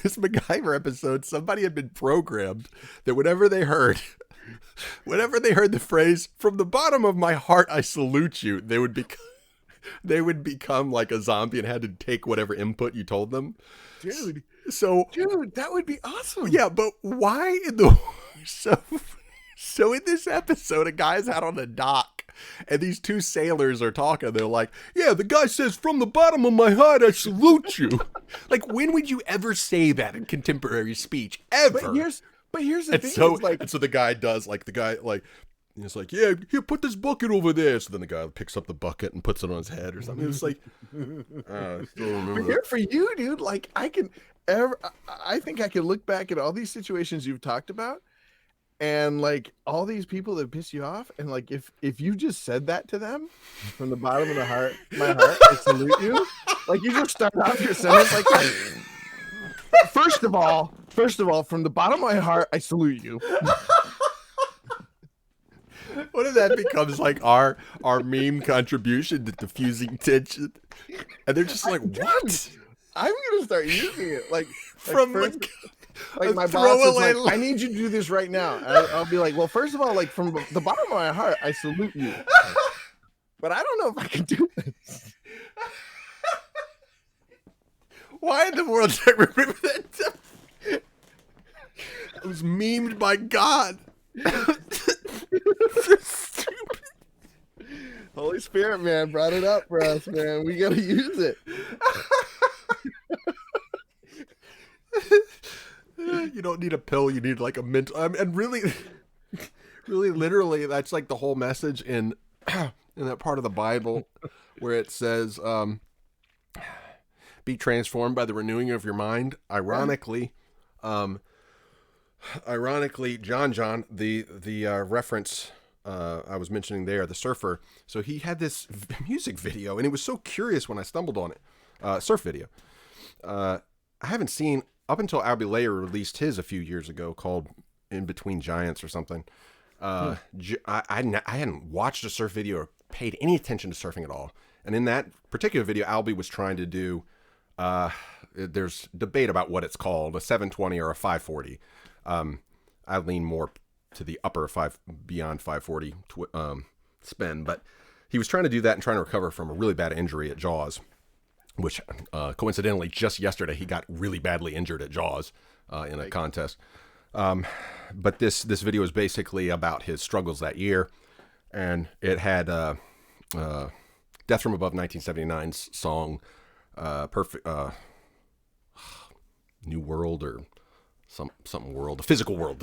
this MacGyver episode, somebody had been programmed that whenever they heard the phrase, "From the bottom of my heart, I salute you," they would become like a zombie and had to take whatever input you told them. Dude, that would be awesome. Yeah, but why in the so in this episode, a guy's out on a dock, and these two sailors are talking. They're like, "Yeah, the guy says, 'From the bottom of my heart, I salute you.'" Like, when would you ever say that in contemporary speech? Ever? But here's the thing. So the guy does he's like, "Yeah, here, put this bucket over there." So then the guy picks up the bucket and puts it on his head or something. It was like, I still remember. But here for you, dude, like I think I can look back at all these situations you've talked about, and like all these people that piss you off, and like if you just said that to them from the bottom of my heart, I salute you. Like you just start off your sentence like, first of all, from the bottom of my heart, I salute you. What if that becomes like our meme contribution to diffusing tension? And they're just like, "What?" I'm gonna start using it like From first, like my boss is like, "I need you to do this right now." And I'll be like, "Well, first of all, like from the bottom of my heart, I salute you." But I don't know if I can do this. Why in the world did I remember that? It was memed by God. Stupid. Holy Spirit, man, brought it up for us, man. We gotta use it. You don't need a pill. You need like a mental. And really, literally, that's like the whole message in that part of the Bible where it says, "Be transformed by the renewing of your mind." Ironically, John, the reference I was mentioning there, the surfer. So he had this music video, and it was so curious when I stumbled on it. Surf video. I haven't seen up until Albie Layer released his a few years ago, called "In Between Giants" or something. I hadn't watched a surf video or paid any attention to surfing at all. And in that particular video, Albie was trying to do. There's debate about what it's called, a 720 or a 540. I lean more to the upper beyond 540 spin, but he was trying to do that and trying to recover from a really bad injury at Jaws, which coincidentally just yesterday he got really badly injured at Jaws in a contest. But this video is basically about his struggles that year, and it had Death from Above 1979's song Perfect New World or something world, the physical world,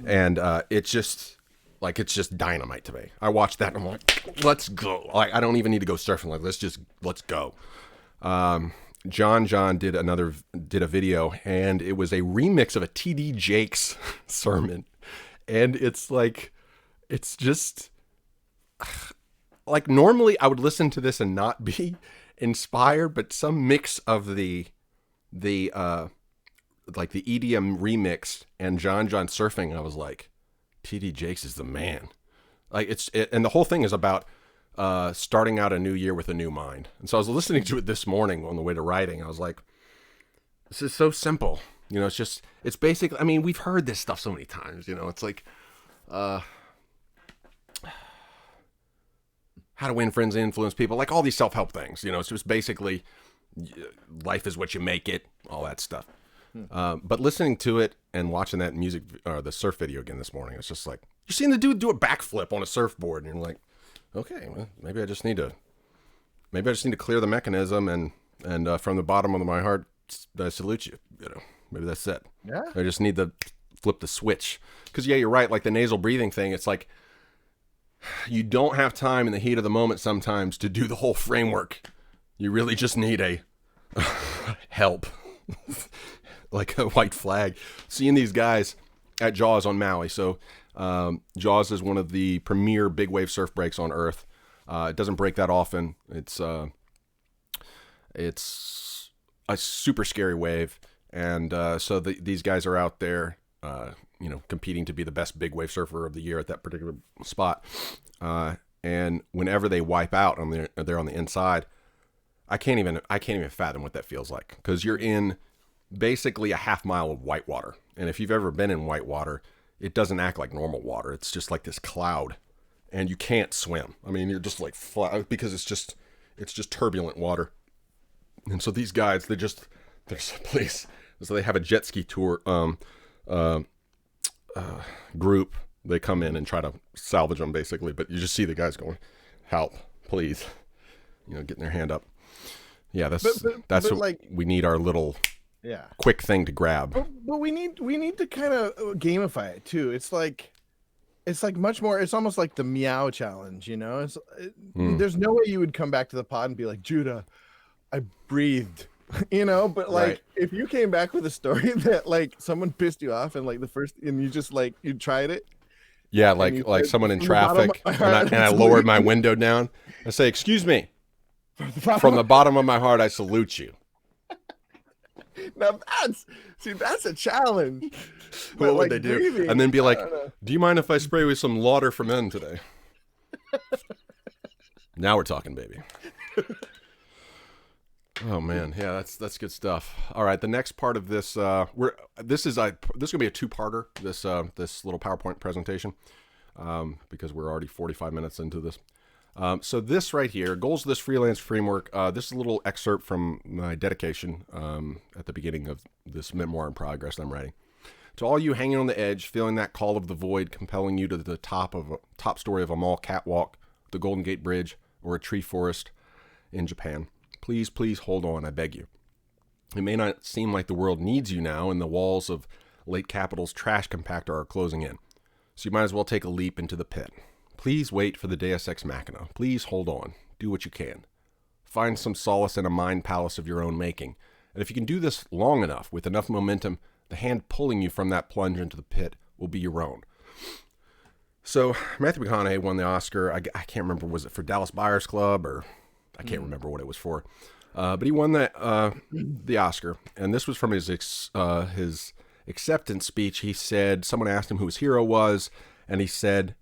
and it's just dynamite to me. I watched that and I'm like, let's go. Like, I don't even need to go surfing. Like, let's go. John did a video, and it was a remix of a TD Jakes sermon, and it's just like, normally I would listen to this and not be inspired, but some mix of the like the EDM remix and John surfing, I was like, TD Jakes is the man. Like, and the whole thing is about starting out a new year with a new mind. And so I was listening to it this morning on the way to writing. I was like, this is so simple. You know, it's basically, I mean, we've heard this stuff so many times, you know, it's like, how to win friends and influence people, like all these self-help things, you know, it's just basically life is what you make it, all that stuff. But listening to it and watching that music, or the surf video again this morning, it's just like, you're seeing the dude do a backflip on a surfboard, and you're like, okay, well, maybe I just need to clear the mechanism, and from the bottom of my heart, I salute you. You know, maybe that's it. Yeah. I just need to flip the switch. Because yeah, you're right. Like the nasal breathing thing, it's like you don't have time in the heat of the moment sometimes to do the whole framework. You really just need a help. Like a white flag. Seeing these guys at Jaws on Maui. So Jaws is one of the premier big wave surf breaks on Earth. It doesn't break that often. It's a super scary wave, And so these guys are out there, competing to be the best big wave surfer of the year at that particular spot. And whenever they wipe out they're on the inside, I can't even fathom what that feels like, because you're in basically a half mile of white water. And if you've ever been in white water, it doesn't act like normal water. It's just like this cloud, and you can't swim. I mean, you're just like flat, because it's just turbulent water. And so these guys, they're please. So they have a jet ski tour group. They come in and try to salvage them, basically, but you just see the guys going, "Help, please!" Getting their hand up. Yeah, that's what, like, we need our little quick thing to grab. But we need to kind of gamify it too. It's like much more. It's almost like the meow challenge. There's no way you would come back to the pod and be like, "Judah, I breathed." But like, right. If you came back with a story that like someone pissed you off and like and you just like you tried it. Yeah, like someone in traffic, and I lowered my window down. I say, "Excuse me." From the bottom of my heart, I salute you. Now that's a challenge. What would they do? Breathing, and then be like, "Do you mind if I spray with some lauder for men today?" Now we're talking, baby. Oh man, yeah, that's good stuff. All right, the next part of this, this is gonna be a two-parter. This little PowerPoint presentation, because we're already 45 minutes into this. So this right here, goals of this freelance framework. This is a little excerpt from my dedication at the beginning of this memoir in progress I'm writing. To all you hanging on the edge, feeling that call of the void compelling you to the top story of a mall catwalk, the Golden Gate Bridge, or a tree forest in Japan. Please, please hold on, I beg you. It may not seem like the world needs you now, and the walls of Lake Capital's trash compactor are closing in. So you might as well take a leap into the pit. Please wait for the Deus Ex Machina. Please hold on. Do what you can. Find some solace in a mind palace of your own making. And if you can do this long enough, with enough momentum, the hand pulling you from that plunge into the pit will be your own. So Matthew McConaughey won the Oscar. I can't remember, was it for Dallas Buyers Club, or I can't remember what it was for. But he won the Oscar, and this was from his acceptance speech. He said, someone asked him who his hero was, and he said,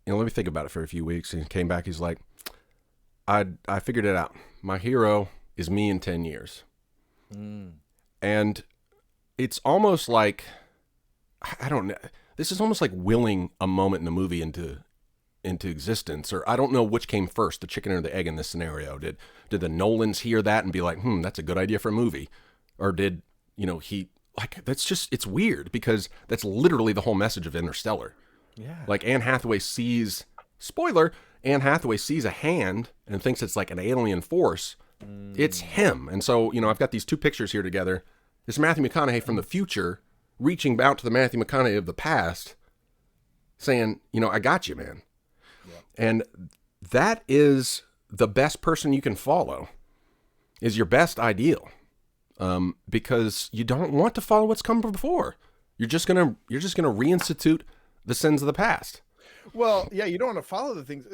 let me think about it for a few weeks. And he came back, he's like, I figured it out. My hero is me in 10 years. And it's almost like, I don't know, this is almost like willing a moment in the movie into existence, or I don't know which came first, the chicken or the egg in this scenario. Did the Nolans hear that and be like, that's a good idea for a movie? Or did, he, like, it's weird, because that's literally the whole message of Interstellar. Yeah. Like, Anne Hathaway sees a hand and thinks it's like an alien force. It's him. And so, I've got these two pictures here together. It's Matthew McConaughey from the future reaching out to the Matthew McConaughey of the past saying, I got you, man. And that is the best person you can follow, is your best ideal, because you don't want to follow what's come before. You're just gonna reinstitute the sins of the past. Well, yeah, you don't want to follow the things.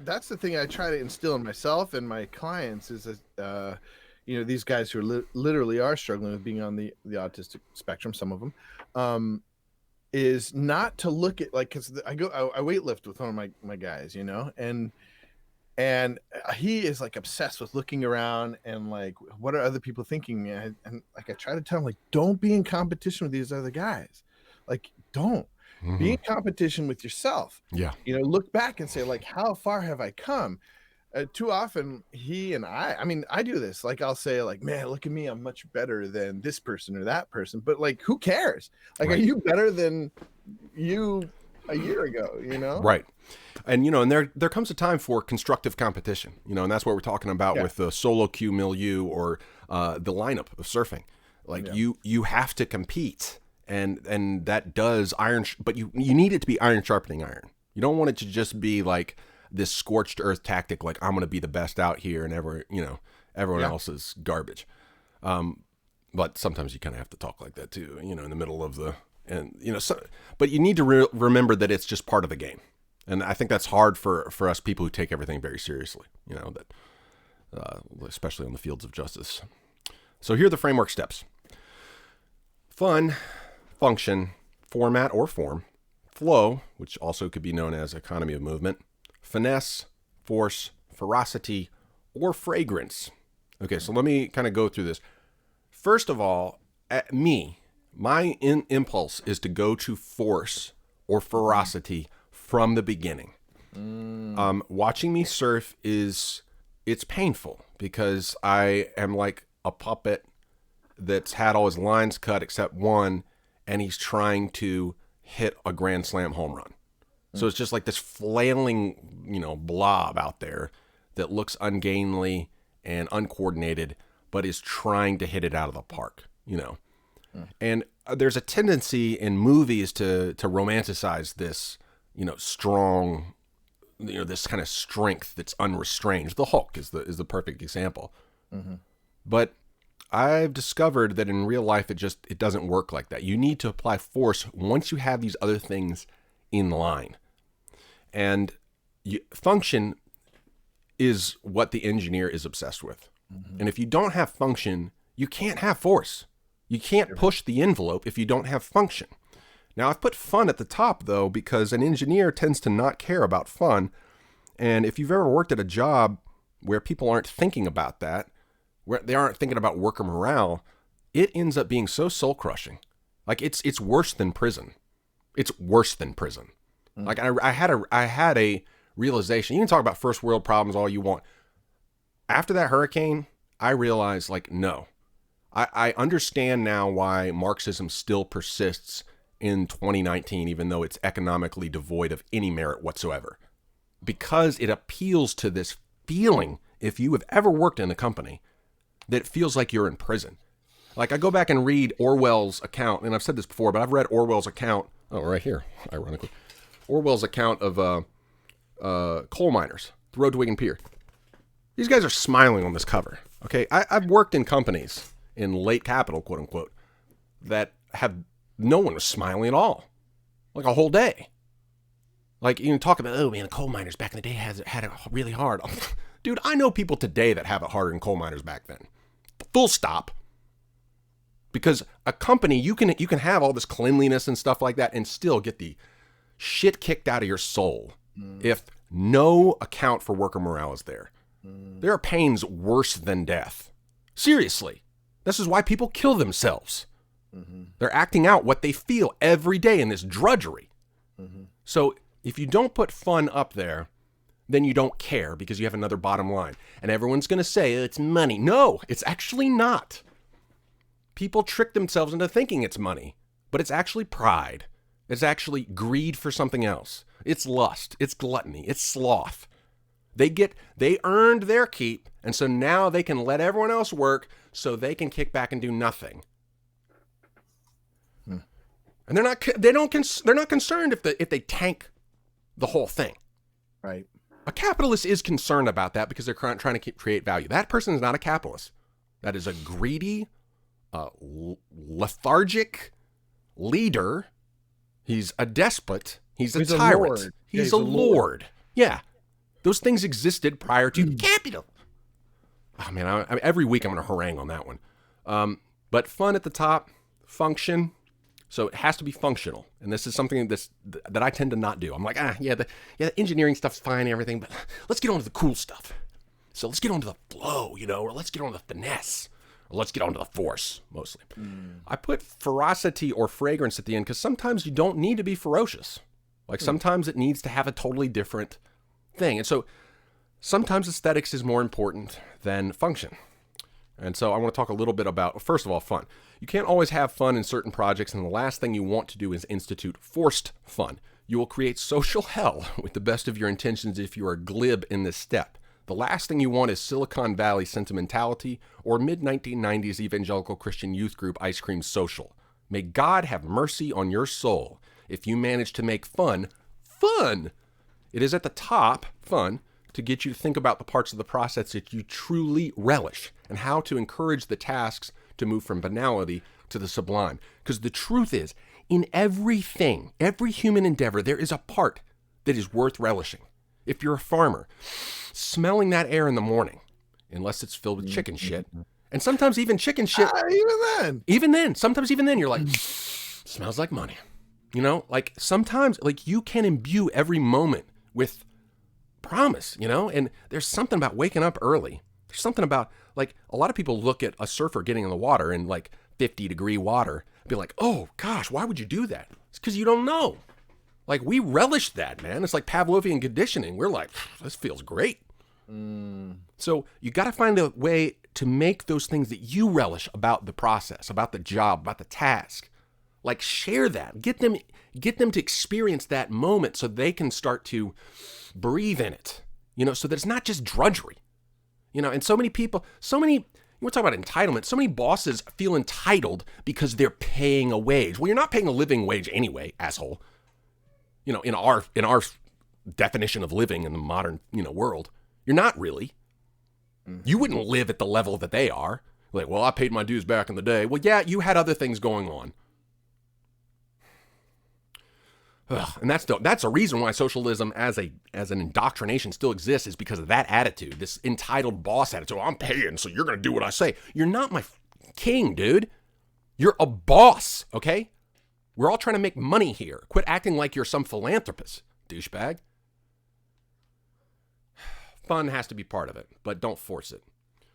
That's the thing I try to instill in myself and my clients is that, these guys who literally are struggling with being on the autistic spectrum, some of them, is not to look at, like, because I weightlift with one of my guys, and he is like obsessed with looking around and like, what are other people thinking? And like, I try to tell him, like, don't be in competition with these other guys. Like, don't be in competition with yourself. Yeah. Look back and say, like, how far have I come? Too often he and I do this. Like, I'll say, like, man, look at me, I'm much better than this person or that person. But like, who cares? Like, right. Are you better than you a year ago? Right. And and there comes a time for constructive competition. And that's what we're talking about with the solo queue milieu, or the lineup of surfing. Like, you have to compete, and that does but you need it to be iron sharpening iron. You don't want it to just be like this scorched earth tactic, like, I'm going to be the best out here and everyone else is garbage. But sometimes you kind of have to talk like that too, in the middle of but you need to remember that it's just part of the game. And I think that's hard for us people who take everything very seriously, especially on the fields of justice. So here are the framework steps. Fun, function, format or form, flow, which also could be known as economy of movement, finesse, force, ferocity, or fragrance. Okay, so let me kind of go through this. First of all, my impulse is to go to force or ferocity from the beginning. Watching me surf it's painful because I am like a puppet that's had all his lines cut except one, and he's trying to hit a grand slam home run. So it's just like this flailing, blob out there that looks ungainly and uncoordinated, but is trying to hit it out of the park, And there's a tendency in movies to romanticize this, strong, this kind of strength that's unrestrained. The Hulk is the perfect example. Mm-hmm. But I've discovered that in real life, it doesn't work like that. You need to apply force once you have these other things in line. And function is what the engineer is obsessed with. Mm-hmm. And if you don't have function, you can't have force. You can't push the envelope if you don't have function. Now, I've put fun at the top, though, because an engineer tends to not care about fun. And if you've ever worked at a job where people aren't thinking about that, where they aren't thinking about worker morale, it ends up being so soul-crushing. Like, it's worse than prison. It's worse than prison. Mm. Like, I had a realization. You can talk about first world problems all you want. After that hurricane, I realized, no. I understand now why Marxism still persists in 2019, even though it's economically devoid of any merit whatsoever. Because it appeals to this feeling, if you have ever worked in a company, that it feels like you're in prison. Like, I go back and read Orwell's account, and I've said this before, but I've read Orwell's account, right here, ironically, Orwell's account of coal miners, the road to Wigan Pier. These guys are smiling on this cover, okay? I've worked in companies in late capital, quote unquote, that have no one was smiling at all, like a whole day. Like, you talk about, oh man, the coal miners back in the day had it really hard. Dude, I know people today that have it harder than coal miners back then. Full stop. Because a company, you can have all this cleanliness and stuff like that and still get the shit kicked out of your soul if no account for worker morale is there. There are pains worse than death. Seriously. This is why people kill themselves. They're acting out what they feel every day in this drudgery. So if you don't put fun up there, then you don't care because you have another bottom line. And everyone's going to say, it's money. No, it's actually not. People trick themselves into thinking it's money, but it's actually pride. It's actually greed for something else. It's lust. It's gluttony. It's sloth. They earned their keep, and so now they can let everyone else work so they can kick back and do nothing. And they're not concerned if they tank the whole thing. Right. A capitalist is concerned about that because they're trying to create value. That person is not a capitalist. That is a greedy, lethargic leader. He's a despot. He's a tyrant. He's a lord. Yeah. Those things existed prior to capital. Oh, man, I mean, every week I'm going to harangue on that one. But fun at the top, function. So it has to be functional. And this is something that I tend to not do. I'm like, the engineering stuff's fine and everything, but let's get on to the cool stuff. So let's get on to the flow, or let's get on to the finesse. Or let's get on to the force, mostly. I put ferocity or fragrance at the end because sometimes you don't need to be ferocious. Like sometimes it needs to have a totally different thing. And so sometimes aesthetics is more important than function. And so I want to talk a little bit about, first of all, fun. You can't always have fun in certain projects, and the last thing you want to do is institute forced fun. You will create social hell with the best of your intentions if you are glib in this step. The last thing you want is Silicon Valley sentimentality or mid-1990s evangelical Christian youth group ice cream social. May God have mercy on your soul if you manage to make fun. It is at the top, fun, to get you to think about the parts of the process that you truly relish and how to encourage the tasks to move from banality to the sublime. Because the truth is, in everything, every human endeavor, there is a part that is worth relishing. If you're a farmer, smelling that air in the morning, unless it's filled with chicken shit, And sometimes even chicken shit, Even then. sometimes even then you're like, smells like money. You know, like sometimes like you can imbue every moment with promise, you know, and there's something about waking up early. There's something about like a lot of people look at a surfer getting in the water in like 50-degree water and be like, oh gosh, why would you do that? It's because you don't know. Like we relish that, man. It's like Pavlovian conditioning. We're like, this feels great. So you got to find a way to make those things that you relish about the process, about the job, about the task. Like share that. Get them to experience that moment so they can start to breathe in it. You know, so that it's not just drudgery. You know, and so many people, we're talking about entitlement. So many bosses feel entitled because they're paying a wage. Well, you're not paying a living wage anyway, asshole. You know, in our definition of living in the modern, you know, world, you're not really. You wouldn't live at the level that they are. Like, well, I paid my dues back in the day. Well, yeah, you had other things going on. Ugh, and that's a reason why socialism as an indoctrination still exists, is because of that attitude, this entitled boss attitude. I'm paying, so you're going to do what I say. You're not my king, dude. You're a boss, okay? We're all trying to make money here. Quit acting like you're some philanthropist, douchebag. Fun has to be part of it, but don't force it.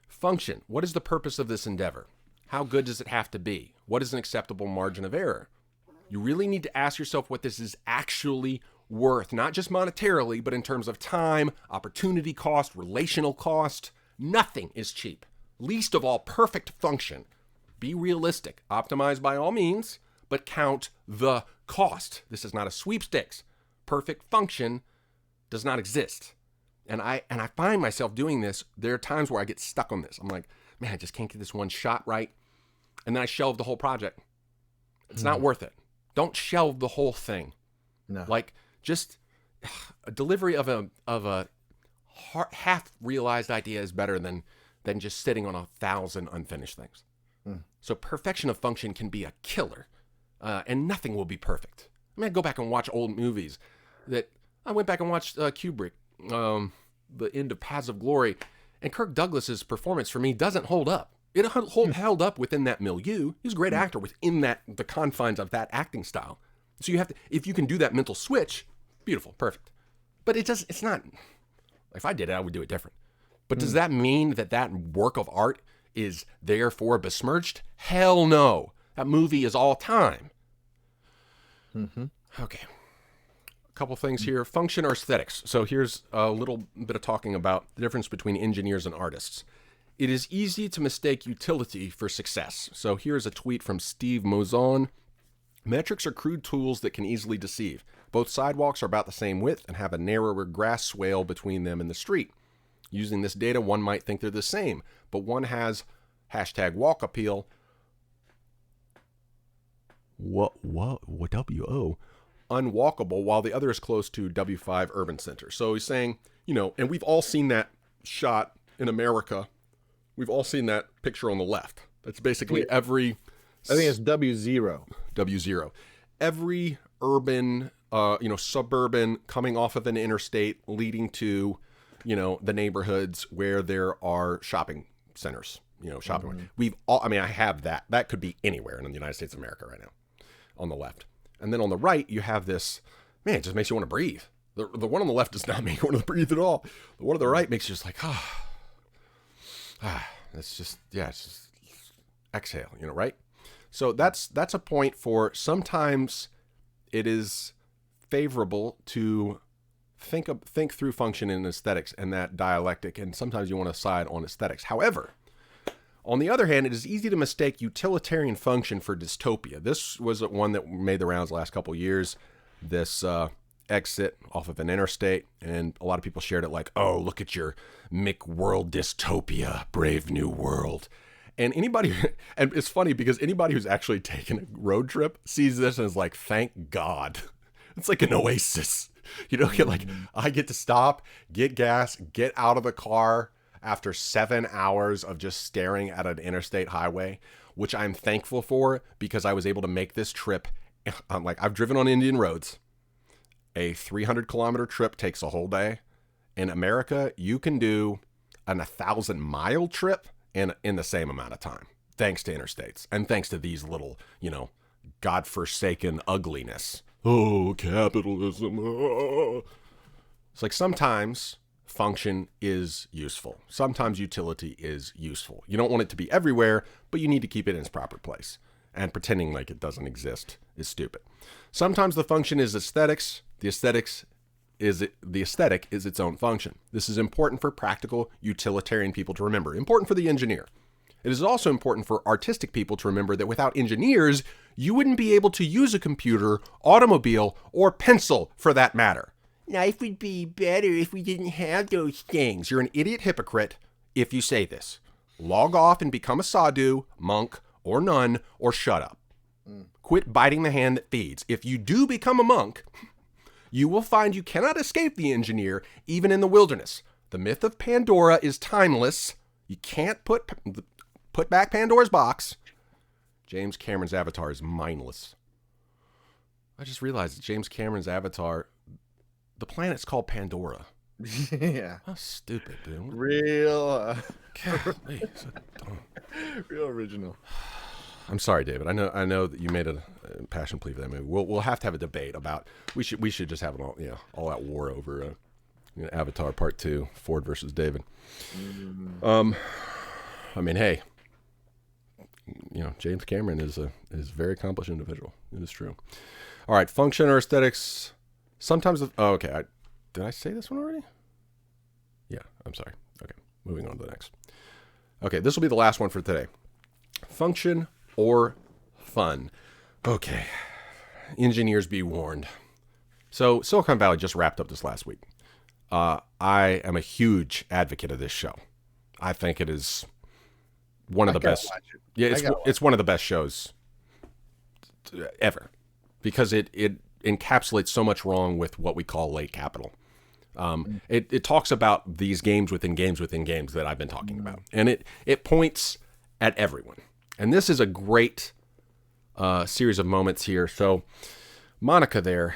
Function. What is the purpose of this endeavor? How good does it have to be? What is an acceptable margin of error? You really need to ask yourself what this is actually worth, not just monetarily, but in terms of time, opportunity cost, relational cost. Nothing is cheap. Least of all, perfect function. Be realistic. Optimize by all means, but count the cost. This is not a sweepstakes. Perfect function does not exist. And I find myself doing this. There are times where I get stuck on this. I'm like, man, I just can't get this one shot right. And then I shelve the whole project. It's not worth it. Don't shelve the whole thing. No. Like just a delivery of a half-realized idea is better than just sitting on 1,000 unfinished things. So perfection of function can be a killer, and nothing will be perfect. I mean, I go back and watch old movies. I went back and watched Kubrick, the end of Paths of Glory, and Kirk Douglas's performance for me doesn't hold up. It held up within that milieu. He's a great actor within the confines of that acting style. So you have to, if you can do that mental switch, beautiful, perfect. But it's not, if I did it, I would do it different. But does that mean that work of art is therefore besmirched? Hell no. That movie is all time. Okay. A couple things here. Function or aesthetics. So here's a little bit of talking about the difference between engineers and artists. It is easy to mistake utility for success. So here's a tweet from Steve Mozon. Metrics are crude tools that can easily deceive. Both sidewalks are about the same width and have a narrower grass swale between them and the street. Using this data, one might think they're the same, but one has #walk appeal. WO? Unwalkable, while the other is close to W5 urban center. So he's saying, you know, and we've all seen that shot in America. We've all seen that picture on the left. That's basically every... I think it's W0. W0. Every urban, suburban coming off of an interstate leading to, the neighborhoods where there are shopping centers, shopping. I have that. That could be anywhere in the United States of America right now on the left. And then on the right, you have this, man, it just makes you want to breathe. The one on the left does not make you want to breathe at all. The one on the right makes you just like, it's just exhale, right? So that's a point for sometimes it is favorable to think through function and aesthetics and that dialectic, and sometimes you want to side on aesthetics. However, on the other hand, it is easy to mistake utilitarian function for dystopia. This was one that made the rounds the last couple of years. This exit off of an interstate, and a lot of people shared it like, oh, look at your McWorld dystopia, Brave New World. And and it's funny because anybody who's actually taken a road trip sees this and is like, thank God. It's like an oasis. You're like, I get to stop, get gas, get out of the car after 7 hours of just staring at an interstate highway, which I'm thankful for because I was able to make this trip. I'm like, I've driven on Indian roads. A 300-kilometer trip takes a whole day. In America, you can do an 1,000-mile trip in the same amount of time, thanks to interstates and thanks to these little, godforsaken ugliness. Oh, capitalism. Oh. It's like sometimes function is useful. Sometimes utility is useful. You don't want it to be everywhere, but you need to keep it in its proper place. And pretending like it doesn't exist is stupid. Sometimes the function is aesthetics. The aesthetic is its own function. This is important for practical, utilitarian people to remember. Important for the engineer. It is also important for artistic people to remember that without engineers, you wouldn't be able to use a computer, automobile, or pencil for that matter. Life would be better if we didn't have those things. You're an idiot hypocrite if you say this. Log off and become a sadhu, monk, or nun, or shut up. Quit biting the hand that feeds. If you do become a monk, you will find you cannot escape the engineer, even in the wilderness. The myth of Pandora is timeless. You can't put back Pandora's box. James Cameron's Avatar is mindless. I just realized that James Cameron's Avatar, the planet's called Pandora. Yeah. How stupid, dude. Real. Golly, so dumb. Real original. I'm sorry, David. I know that you made a passion plea for that movie. We'll have to have a debate about. We should just have an all out war over Avatar Part 2, Ford versus David. I mean, hey, James Cameron is a very accomplished individual. It is true. All right, function or aesthetics. Sometimes. Okay. Did I say this one already? Yeah. I'm sorry. Okay. Moving on to the next. Okay, this will be the last one for today. Function or fun. Okay. Engineers be warned. So Silicon Valley just wrapped up this last week. I am a huge advocate of this show. I think it is one of the best. Yeah, it's one of the best shows ever because it encapsulates so much wrong with what we call late capital. It talks about these games within games within games that I've been talking about, and it points at everyone. And this is a great series of moments here. So Monica there,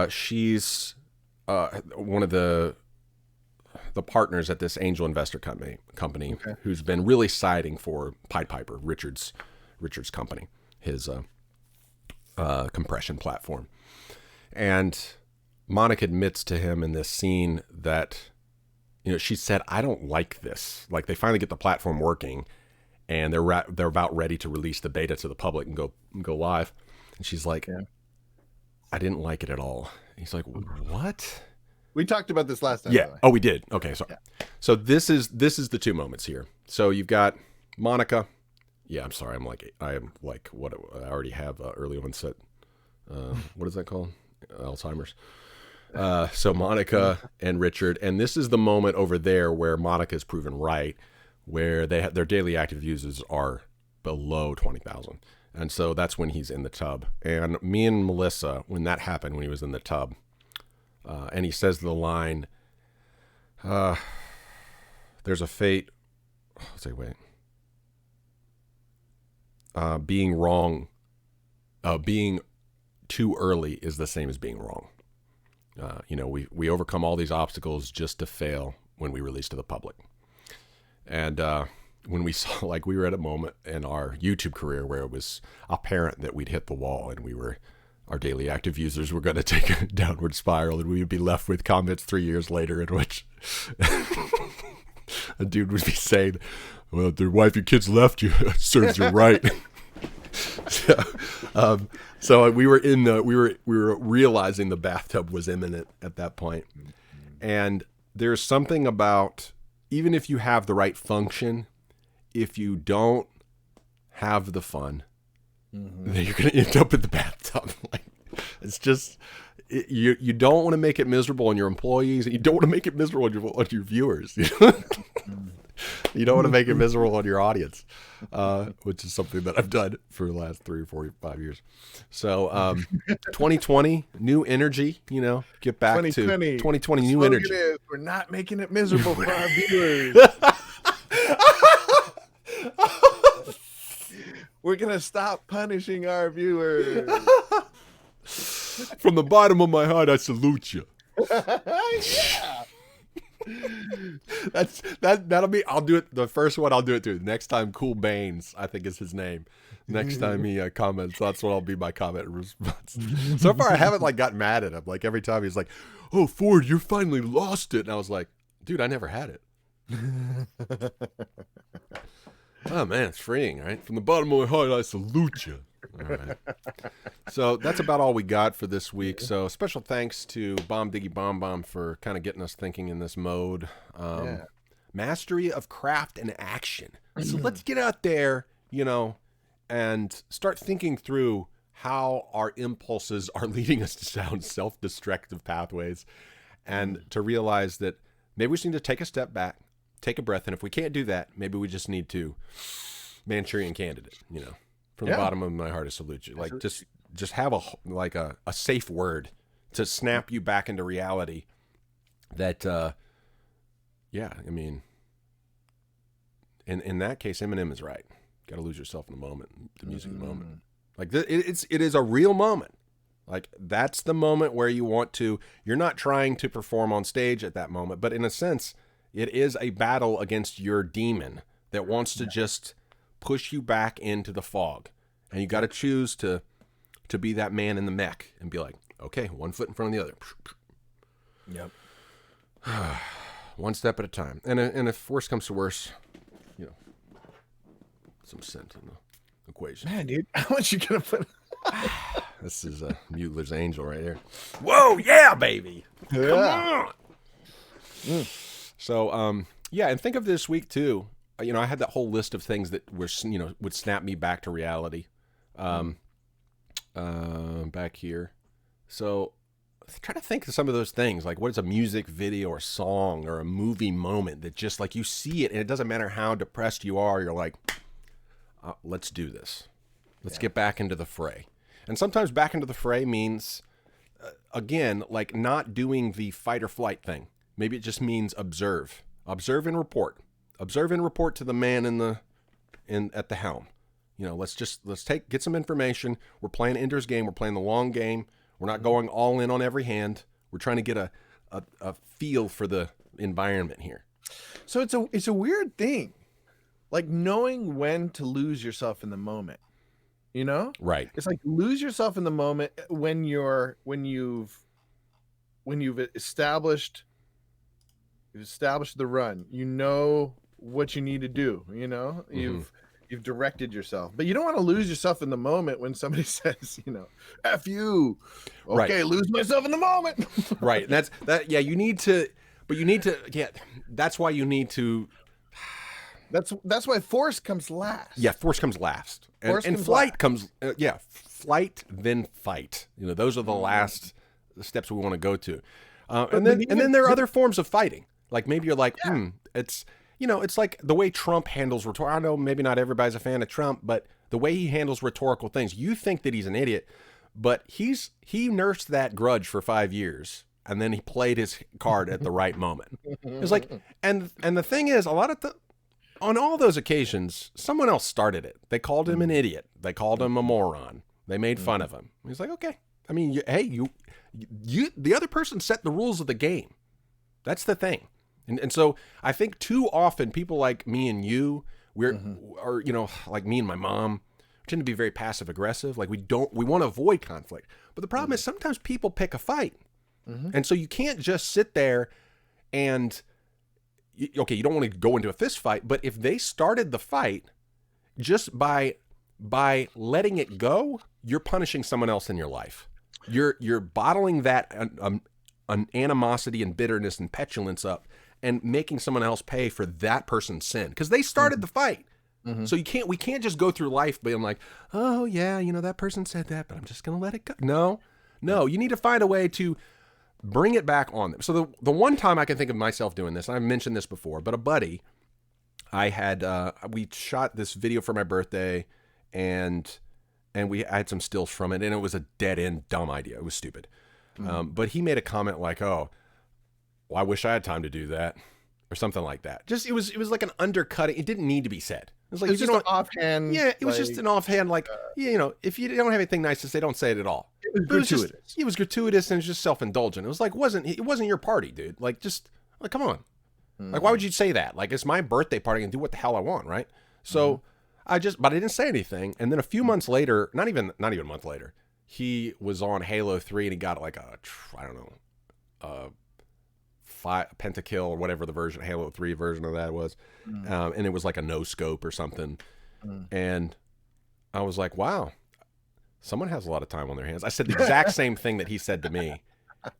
she's one of the partners at this angel investor company okay, who's been really siding for Pied Piper, Richard's company, his compression platform. And Monica admits to him in this scene that, she said, I don't like this. Like, they finally get the platform working and they're about ready to release the beta to the public and go live. And she's like, yeah, I didn't like it at all. And he's like, what? We talked about this last time. Yeah. Oh, we did. Okay. Sorry. Yeah. So this is the two moments here. So you've got Monica. Yeah. I'm sorry. I am like what I already have early onset. What is that called? Alzheimer's. So Monica and Richard, and this is the moment over there where Monica is proven right, where their daily active users are below 20,000. And so that's when he's in the tub. And me and Melissa, when that happened, when he was in the tub, and he says the line, there's a fate. Let's say, wait. Being wrong, being too early is the same as being wrong. We overcome all these obstacles just to fail when we release to the public. And when we saw, like, we were at a moment in our YouTube career where it was apparent that we'd hit the wall and our daily active users were going to take a downward spiral, and we would be left with comments 3 years later in which a dude would be saying, well, if their wife and kids left you, it serves you right. So we were realizing the bathtub was imminent at that point. And there's something about, even if you have the right function, if you don't have the fun, then you're going to end up in the bathtub. Like, it's just, you don't want to make it miserable on your employees, and you don't want to make it miserable on your viewers. You don't want to make it miserable on your audience, which is something that I've done for the last 3 or 4 or 5 years. So 2020, new energy, get back to 2020, new energy. We're not making it miserable for our viewers. We're going to stop punishing our viewers. From the bottom of my heart, I salute you. Yeah. That'll be. I'll do it. The first one I'll do it to. Next time, Cool Baines, I think is his name. Next time he comments, that's what I'll be my comment and response. So far, I haven't like got mad at him. Like every time he's like, "Oh, Ford, you finally lost it," and I was like, "Dude, I never had it." Oh man, it's freeing, right? From the bottom of my heart, I salute you. All right. So that's about all we got for this week. So special thanks to Bomb Diggy Bomb Bomb for kind of getting us thinking in this mode. Mastery of craft and action. So let's get out there, and start thinking through how our impulses are leading us down self-destructive pathways, and to realize that maybe we just need to take a step back, take a breath, and if we can't do that, maybe we just need to Manchurian Candidate, from the bottom of my heart, I salute you. Like just have a safe word to snap you back into reality. That in that case, Eminem is right. Got to lose yourself in the moment, the music of the moment. Like it is a real moment. Like that's the moment where you're not trying to perform on stage at that moment, but in a sense, it is a battle against your demon that wants to just push you back into the fog. And you got to choose to be that man in the mech and be like, okay, one foot in front of the other. Yep. One step at a time. And if worse comes to worse, some scent in the equation. Man, dude, how much you gonna put? This is a Mueller's Angel right here. Whoa, yeah, baby. Yeah. Come on. So, and think of this week too. I had that whole list of things that were, would snap me back to reality. Back here. So try to think of some of those things. Like what is a music video or song or a movie moment that just like you see it and it doesn't matter how depressed you are. You're like, let's do this. Let's get back into the fray. And sometimes back into the fray means, again, like not doing the fight or flight thing. Maybe it just means observe and report. Observe and report to the man at the helm. Let's get some information. We're playing Ender's Game. We're playing the long game. We're not going all in on every hand. We're trying to get a feel for the environment here. So it's a weird thing, like knowing when to lose yourself in the moment. Right. It's like lose yourself in the moment when you've established the run. What you need to do. You've directed yourself, but you don't want to lose yourself in the moment when somebody says, F you. Okay, right. Lose myself in the moment. Right. That's that. Yeah, that's why you need to. That's why force comes last. Yeah, force comes last. And flight comes, flight, then fight. Those are the last steps we want to go to. And then there are other forms of fighting. Like maybe you're like, it's like the way Trump handles rhetorical. I know maybe not everybody's a fan of Trump, but the way he handles rhetorical things, you think that he's an idiot, but he nursed that grudge for 5 years, and then he played his card at the right moment. It's like, and the thing is, on all those occasions, someone else started it. They called him an idiot. They called him a moron. They made fun of him. He's like, okay. I mean, you, the other person set the rules of the game. That's the thing. And so I think too often people like me and you, or like me and my mom, tend to be very passive aggressive. Like we want to avoid conflict. But the problem is sometimes people pick a fight. And so you can't just sit there and, you don't want to go into a fist fight, but if they started the fight, just by letting it go, you're punishing someone else in your life. You're bottling that an animosity and bitterness and petulance up and making someone else pay for that person's sin because they started the fight. So we can't just go through life being like, oh yeah, that person said that, but I'm just going to let it go. No, you need to find a way to bring it back on them. So the one time I can think of myself doing this, and I've mentioned this before, but a buddy, I had, we shot this video for my birthday and I had some stills from it, and it was a dead end, dumb idea. It was stupid. But he made a comment like, oh, well, I wish I had time to do that, or something like that. Just, it was like an undercutting. It didn't need to be said. It was like, it's just an offhand. Yeah, it was just an offhand, like, if you don't have anything nice to say, don't say it at all. It was gratuitous. It was gratuitous and it was just self-indulgent. It was like, it wasn't your party, dude. Like, just, like, come on. Like, why would you say that? Like, it's my birthday party and do what the hell I want, right? So but I didn't say anything. And then a few months later, not even a month later, he was on Halo 3 and he got like I don't know, pentakill or whatever the version, Halo 3 version of that was. And it was like a no scope or something. And I was like, wow, someone has a lot of time on their hands. I said the exact same thing that he said to me,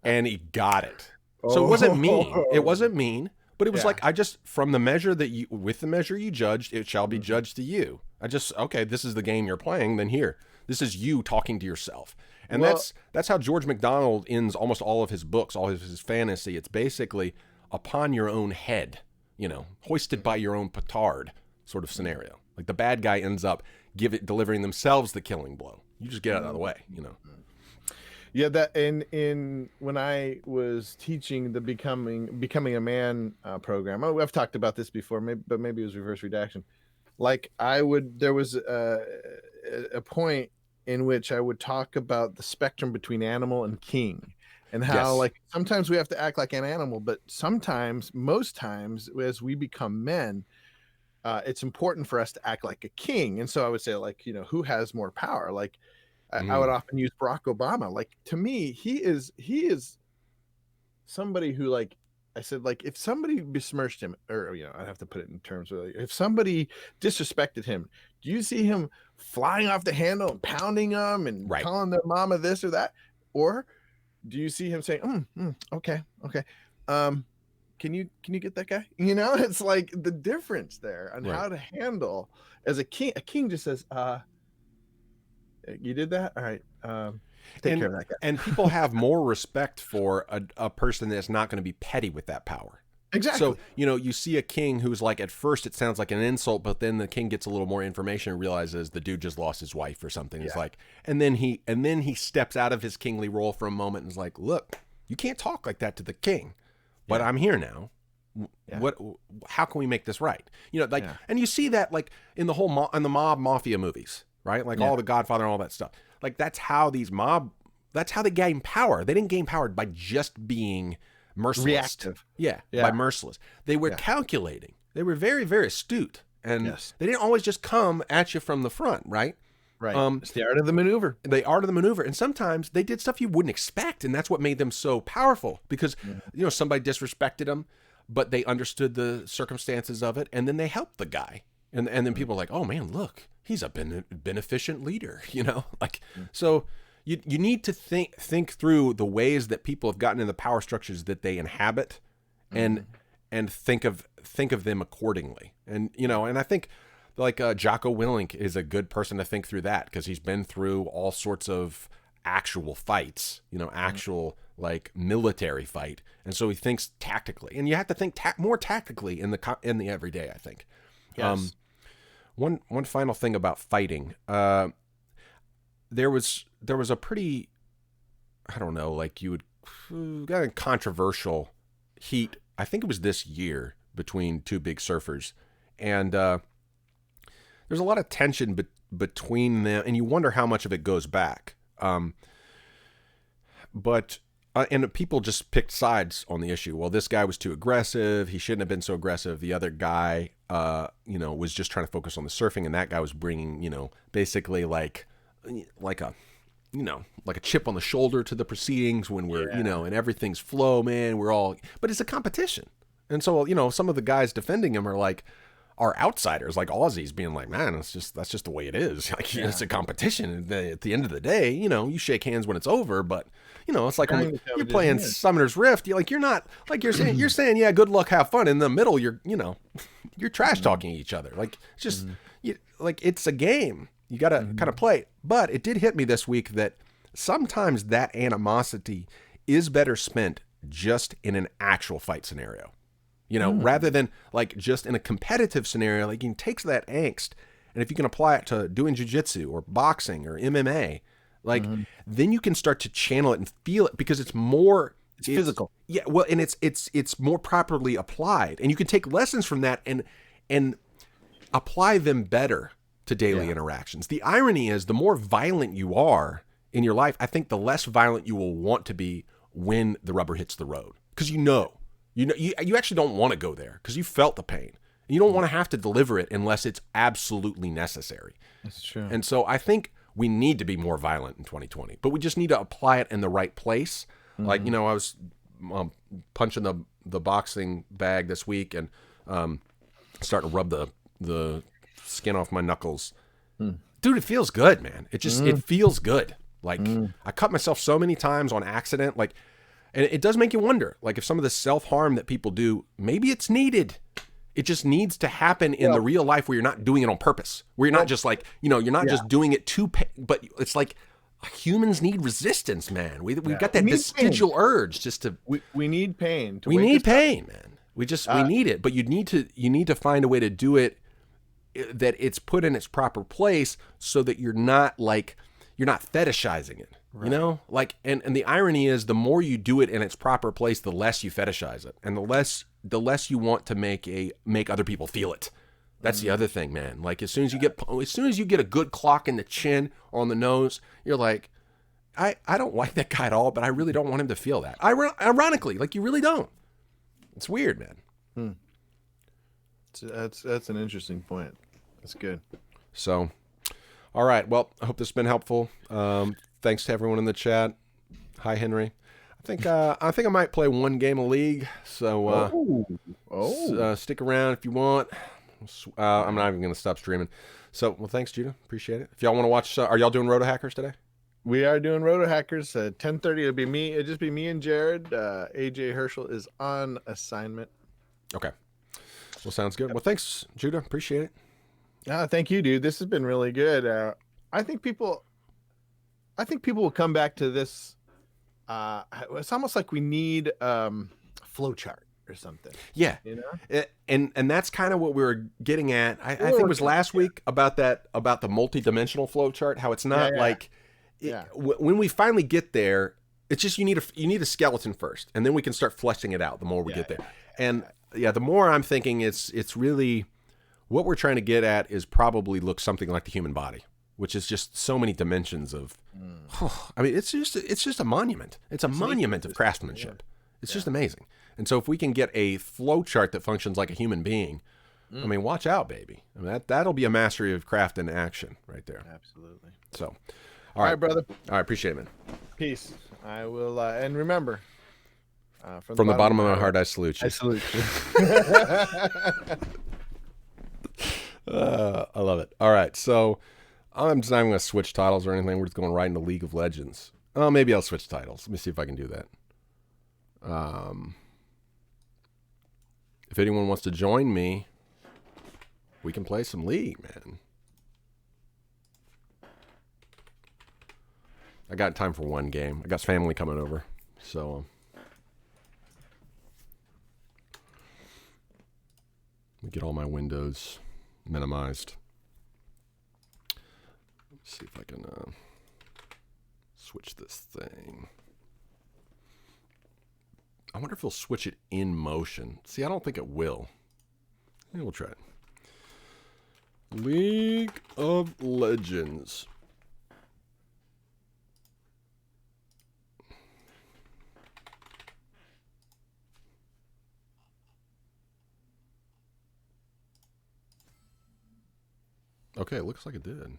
and he got it. So it wasn't mean. It wasn't mean, but it was like, from the measure with the measure you judged, it shall be judged to you. Okay, this is the game you're playing, then here. This is you talking to yourself. And that's how George MacDonald ends almost all of his books, all of his fantasy. It's basically upon your own head, hoisted by your own petard sort of scenario. Like the bad guy ends up delivering themselves the killing blow. You just get out of the way, Yeah, that in when I was teaching the becoming a man program, I've talked about this before, but maybe it was reverse redaction. Like there was a point in which I would talk about the spectrum between animal and king, and how like sometimes we have to act like an animal, but most times, as we become men, it's important for us to act like a king. And so I would say, like, who has more power? Like I would often use Barack Obama. Like, to me, he is somebody who, like I said, like, if somebody besmirched him, or I'd have to put it in terms of, like, if somebody disrespected him, do you see him flying off the handle and pounding them and calling their mama this or that, or do you see him saying, okay, can you get that guy? It's like the difference there on how to handle as a king. A king just says, you did that? All right. Take care of that guy. And people have more respect for a person that's not going to be petty with that power. Exactly. So, you see a king who's like, at first it sounds like an insult, but then the king gets a little more information and realizes the dude just lost his wife or something. It's like, and then he steps out of his kingly role for a moment and is like, look, you can't talk like that to the king, but I'm here now. How can we make this right? And you see that like in the whole in the mob mafia movies, right? Like all the Godfather and all that stuff. Like that's how they gain power. They didn't gain power by just being merciless. Reactive. By merciless. They were calculating. They were very, very astute. And they didn't always just come at you from the front, right? Right. It's the art of the maneuver. The art of the maneuver. And sometimes they did stuff you wouldn't expect. And that's what made them so powerful. Because, somebody disrespected them, but they understood the circumstances of it. And then they helped the guy. And then people are like, oh, man, look, he's a beneficent leader, So you need to think through the ways that people have gotten in the power structures that they inhabit and think of them accordingly. And, and I think like Jocko Willink is a good person to think through that because he's been through all sorts of actual fights, actual like military fight. And so he thinks tactically, and you have to think more tactically in the everyday, I think. Yes. One final thing about fighting. There was a pretty, I don't know, like got a controversial heat. I think it was this year between two big surfers, and there's a lot of tension between them, and you wonder how much of it goes back. But people just picked sides on the issue. Well, this guy was too aggressive. He shouldn't have been so aggressive. The other guy, was just trying to focus on the surfing, and that guy was bringing, basically like a chip on the shoulder to the proceedings when we're, and everything's flow, man. But it's a competition. And so, some of the guys defending him are outsiders, like Aussies being like, man, that's just the way it is. Like, it's a competition. At the end of the day, you shake hands when it's over, but it's like when you're playing Summoner's Rift, you're not like you're saying, yeah, good luck, have fun. In the middle, you're trash talking each other. Like, it's just, it's a game. You got to kind of play. But it did hit me this week that sometimes that animosity is better spent just in an actual fight scenario, rather than like just in a competitive scenario. Like, you can take that angst, and if you can apply it to doing jiu-jitsu or boxing or MMA, then you can start to channel it and feel it because it's physical. Yeah. Well, and it's more properly applied, and you can take lessons from that and apply them better to daily interactions. The irony is, the more violent you are in your life, I think the less violent you will want to be when the rubber hits the road. Because You know, you actually don't want to go there because you felt the pain. You don't want to have to deliver it unless it's absolutely necessary. That's true. And so I think we need to be more violent in 2020, but we just need to apply it in the right place. Like, you know, I was punching the boxing bag this week and starting to rub the skin off my knuckles. Dude, it feels good, man. It just it feels good. Like I cut myself so many times on accident, like, and it does make you wonder, like, if some of the self-harm that people do, maybe it's needed. It just needs to happen in the real life where you're not doing it on purpose, where you're not just like, you know, you're not just doing it to pay, but it's like humans need resistance, man. We've got that vestigial urge just to. We need pain. We need pain, man. We need it, but you need to find a way to do it that it's put in its proper place so that you're not fetishizing it. Right. You know, like, and the irony is, the more you do it in its proper place, the less you fetishize it, and the less you want to make other people feel it. That's the other thing, man. Like, as soon as you get a good clock in the chin or on the nose, you're like, I don't like that guy at all, but I really don't want him to feel that. Ironically, like, you really don't. It's weird, man. That's an interesting point. That's good. So, all right. Well, I hope this has been helpful. Thanks to everyone in the chat. Hi, Henry. I think I might play one game of League. So stick around if you want. I'm not even going to stop streaming. So, well, thanks, Judah. Appreciate it. If y'all want to watch, are y'all doing Roto Hackers today? We are doing Roto Hackers at 10:30. It'll be me. It'll just be me and Jared. AJ Herschel is on assignment. Okay. Well, sounds good. Well, thanks, Judah. Appreciate it. Thank you, dude. This has been really good. I think people will come back to this. It's almost like we need a flow chart or something. Yeah. You know? And that's kind of what we were getting at. I think it was last week about the multi-dimensional flow chart, how it's not when we finally get there, it's just you need a skeleton first, and then we can start fleshing it out the more we get there. And the more I'm thinking it's really what we're trying to get at is probably look something like the human body, which is just so many dimensions of I mean, it's just a monument. It's a monument of craftsmanship. It's just amazing. And so if we can get a flow chart that functions like a human being, I mean, watch out, baby. I mean, that'll be a mastery of craft in action right there. Absolutely. So, all right, brother. All right, appreciate it, man. Peace. I will, and remember, from the bottom of my heart, I salute you. I salute you. I love it. All right, so I'm just not even going to switch titles or anything. We're just going right into League of Legends. Oh, maybe I'll switch titles. Let me see if I can do that. If anyone wants to join me, we can play some League, man. I got time for one game. I got family coming over, so let me get all my windows minimized. Let's see if I can switch this thing. I wonder if it'll switch it in motion. See, I don't think it will. Yeah, we'll try it. League of Legends. Okay, looks like it did.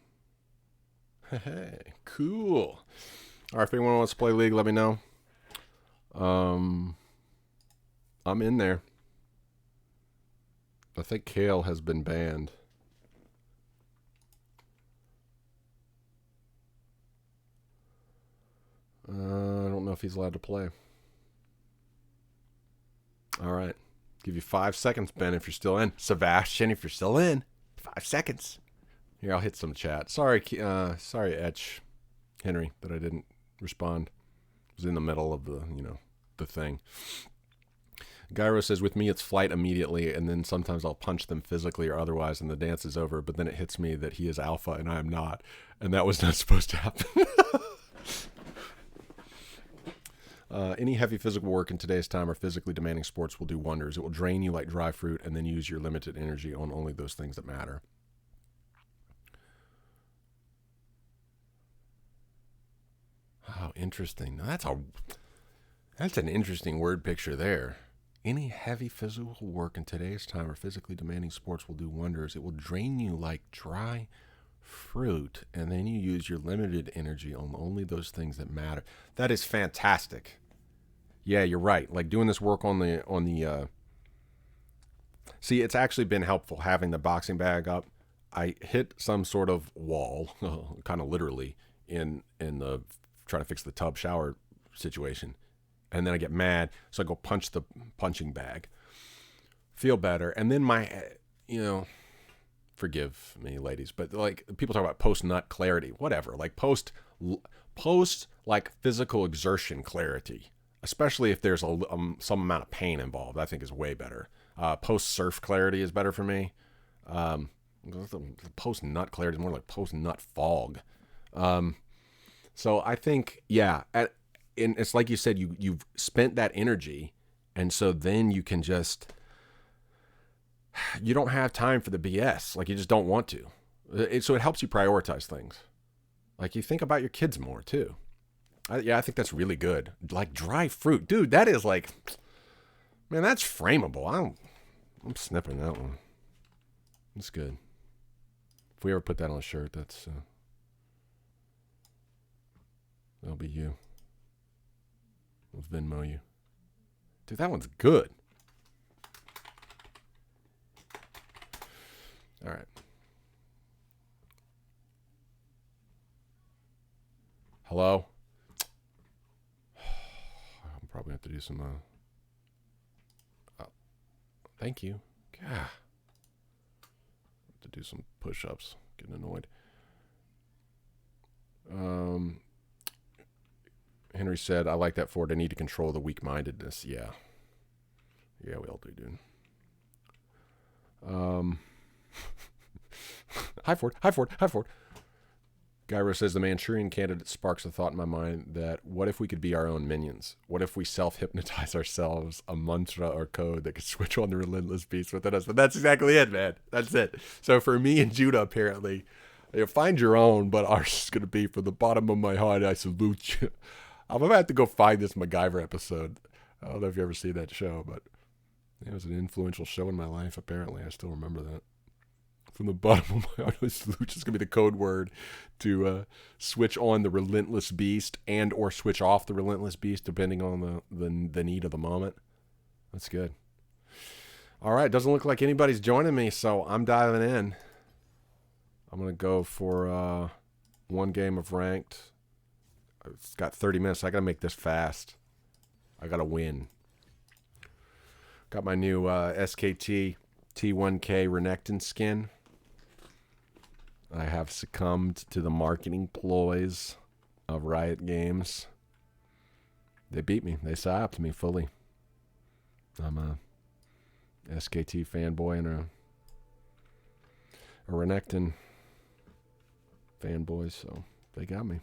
Hey, cool. All right, if anyone wants to play League, let me know. I'm in there. I think Kale has been banned. I don't know if he's allowed to play. All right. Give you 5 seconds, Ben, if you're still in. Sebastian, if you're still in. 5 seconds. Here, I'll hit some chat. Sorry, Etch, Henry, that I didn't respond. I was in the middle of the thing. Gyro says, with me, it's flight immediately, and then sometimes I'll punch them physically or otherwise, and the dance is over, but then it hits me that he is alpha and I am not, and that was not supposed to happen. Any heavy physical work in today's time or physically demanding sports will do wonders. It will drain you like dry fruit and then use your limited energy on only those things that matter. Oh, interesting. Now that's an interesting word picture there. Any heavy physical work in today's time or physically demanding sports will do wonders. It will drain you like dry fruit, and then you use your limited energy on only those things that matter. That is fantastic. Yeah, you're right. Like doing this work on the see, it's actually been helpful having the boxing bag up. I hit some sort of wall, kind of literally, in the trying to fix the tub shower situation. And then I get mad, so I go punch the punching bag. Feel better. And then forgive me, ladies, but like people talk about post-nut clarity, whatever. Like post like physical exertion clarity, especially if there's some amount of pain involved, I think is way better. Post-surf clarity is better for me. Post-nut clarity is more like post-nut fog. So I think, yeah, and it's like you said, you've spent that energy, and so then you can just, you don't have time for the BS. Like you just don't want to. So it helps you prioritize things. Like you think about your kids more too. I think that's really good. Like dry fruit, dude. That is like, man, that's frameable. I'm snipping that one. That's good. If we ever put that on a shirt, that'll be you. We'll Venmo you. Dude, that one's good. All right. Hello? I'm probably going to have to do some... thank you. God. I have to do some push-ups. Getting annoyed. Henry said, I like that Ford. I need to control the weak-mindedness. Yeah. Yeah, we all do, dude. Hi, Ford. Hi, Ford. Hi, Ford. Gyro says, the Manchurian Candidate sparks a thought in my mind that what if we could be our own minions? What if we self-hypnotize ourselves, a mantra or code that could switch on the relentless beast within us? But that's exactly it, man. That's it. So for me and Judah, apparently, find your own, but ours is going to be from the bottom of my heart, I salute you. I'm going to have to go find this MacGyver episode. I don't know if you ever see that show, but it was an influential show in my life, apparently. I still remember that. From the bottom of my heart, I salute you is going to be the code word to switch on the relentless beast and or switch off the relentless beast, depending on the need of the moment. That's good. All right, doesn't look like anybody's joining me, so I'm diving in. I'm going to go for one game of ranked. It's got 30 minutes. So I got to make this fast. I got to win. Got my new SKT T1K Renekton skin. I have succumbed to the marketing ploys of Riot Games. They beat me. They psyoped me fully. I'm a SKT fanboy and a Renekton fanboy, so they got me.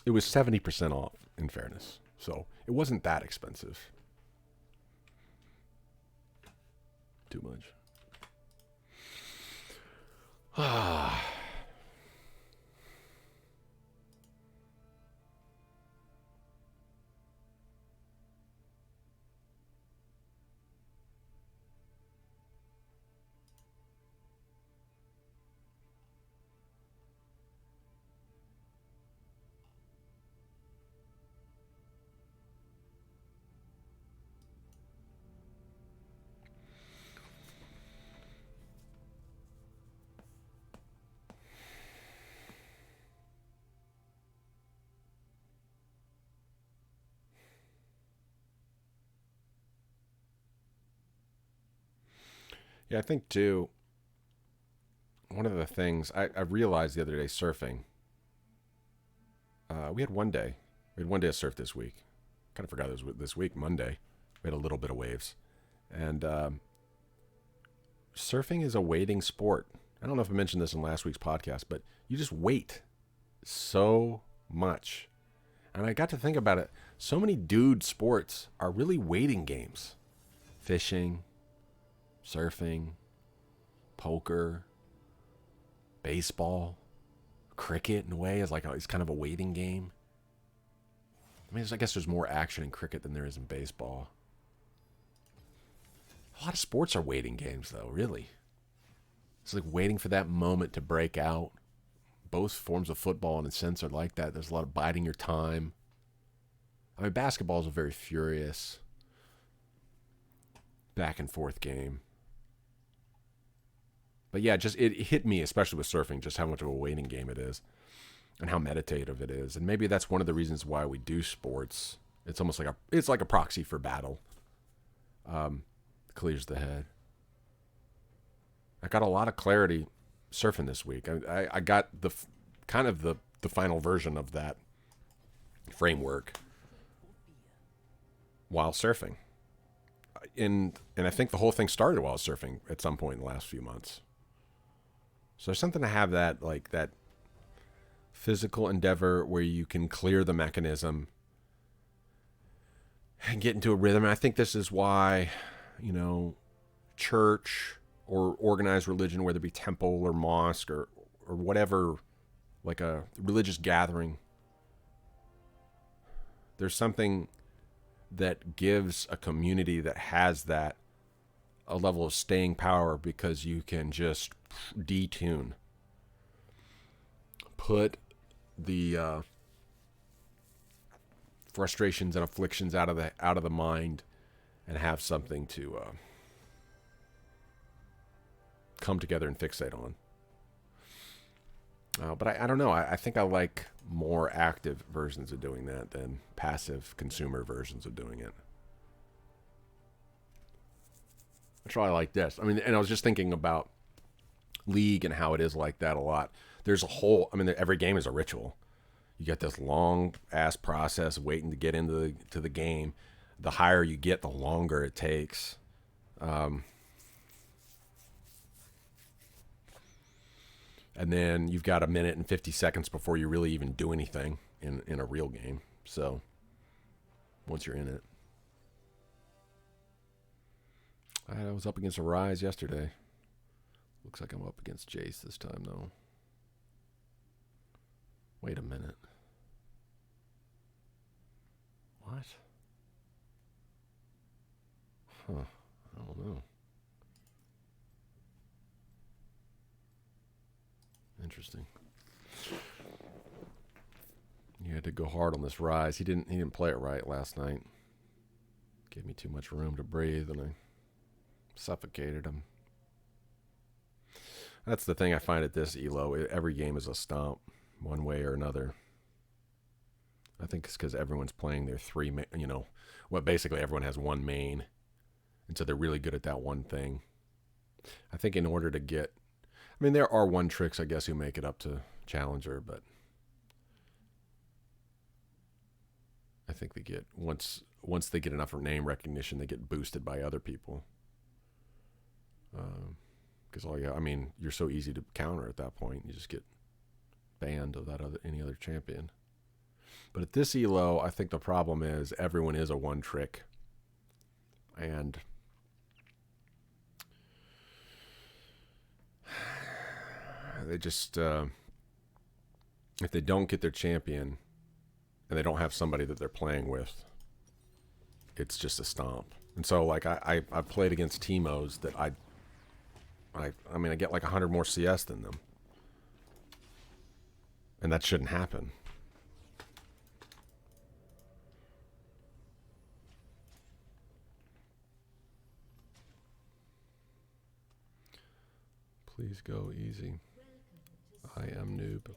It was 70% off, in fairness. So it wasn't that expensive. Too much. Ah. Yeah, I think too, one of the things I realized the other day surfing, we had one day. We had one day of surf this week. Kind of forgot it was this week, Monday. We had a little bit of waves. And surfing is a waiting sport. I don't know if I mentioned this in last week's podcast, but you just wait so much. And I got to think about it. So many dude sports are really waiting games. Fishing, surfing, poker, baseball, cricket in a way is like it's kind of a waiting game. I mean, I guess there's more action in cricket than there is in baseball. A lot of sports are waiting games, though, really. It's like waiting for that moment to break out. Both forms of football, in a sense, are like that. There's a lot of biding your time. I mean, basketball is a very furious back and forth game. But yeah, just it hit me, especially with surfing, just how much of a waiting game it is and how meditative it is. And maybe that's one of the reasons why we do sports. It's almost like a proxy for battle. Clears the head. I got a lot of clarity surfing this week. I got the kind of the final version of that framework while surfing. And I think the whole thing started while I was surfing at some point in the last few months. So there's something to have that physical endeavor where you can clear the mechanism and get into a rhythm. And I think this is why, church or organized religion, whether it be temple or mosque or whatever, like a religious gathering, there's something that gives a community that has that a level of staying power, because you can just detune, put the frustrations and afflictions out of the mind, and have something to come together and fixate on. But I don't know. I think I like more active versions of doing that than passive consumer versions of doing it. That's why I like this. I mean, and I was just thinking about League and how it is like that a lot. There's every game is a ritual. You get this long ass process waiting to get into the game. The higher you get, the longer it takes. And then you've got a minute and 50 seconds before you really even do anything in a real game. So once you're in it. I was up against a Rise yesterday. Looks like I'm up against Jace this time, though. Wait a minute. What? Huh. I don't know. Interesting. You had to go hard on this Rise. He didn't play it right last night. Gave me too much room to breathe, and I suffocated him. That's the thing I find at this ELO. Every game is a stomp, one way or another. I think it's because everyone's playing their three, basically everyone has one main. And so they're really good at that one thing. I think in order to get, there are one tricks, I guess, who make it up to Challenger, but I think they get, once they get enough name recognition, they get boosted by other people. Because you're so easy to counter at that point. You just get banned of any other champion. But at this ELO, I think the problem is everyone is a one trick, and they just if they don't get their champion and they don't have somebody that they're playing with, it's just a stomp. And so I've played against Teemos that I get like 100 more CS than them. And that shouldn't happen. Please go easy. I am noob.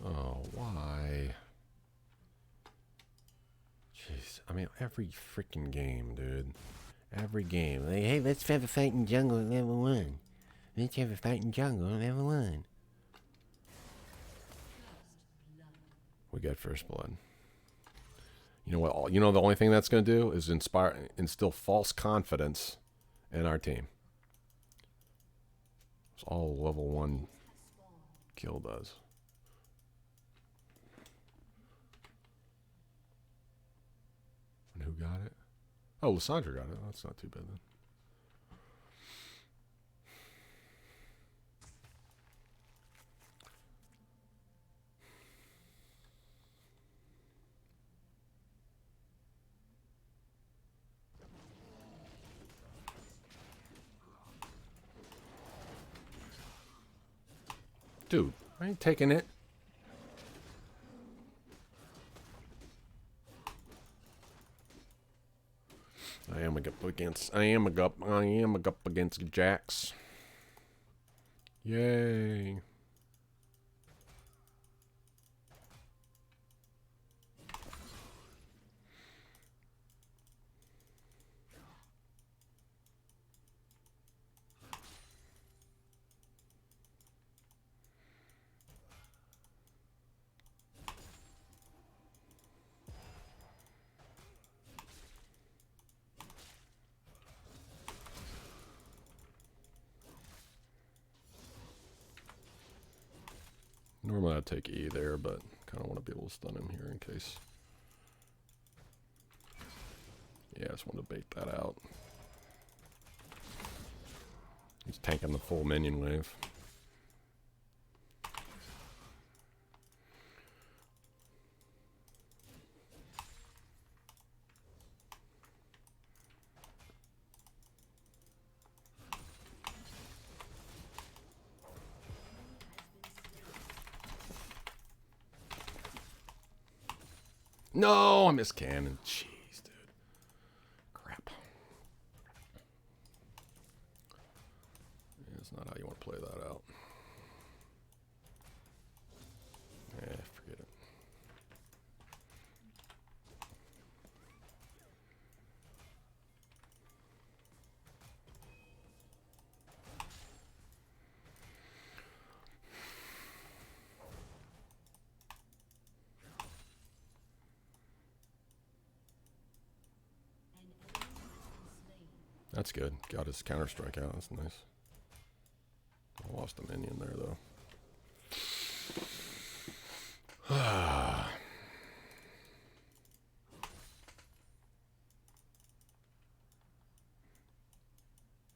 Oh, why? Jeez. Every freaking game, dude. Every game. Like, hey, let's have a fight in jungle at level 1. Let's have a fight in jungle at level 1. We got first blood. You know what? The only thing that's going to do is instill false confidence in our team. That's all level 1 kill does. And who got it? Oh, Lysandra got it. That's not too bad then. Dude, I ain't taking it. I am up against Jax. Yay. Normally I'd take E there, but kind of want to be able to stun him here in case. Yeah, I just want to bait that out. He's tanking the full minion wave. No, I missed cannon. Jeez, dude. Crap. Yeah, that's not how you want to play that out. Yeah, forget it. That's good. Got his counter strike out. That's nice. I lost a minion there, though.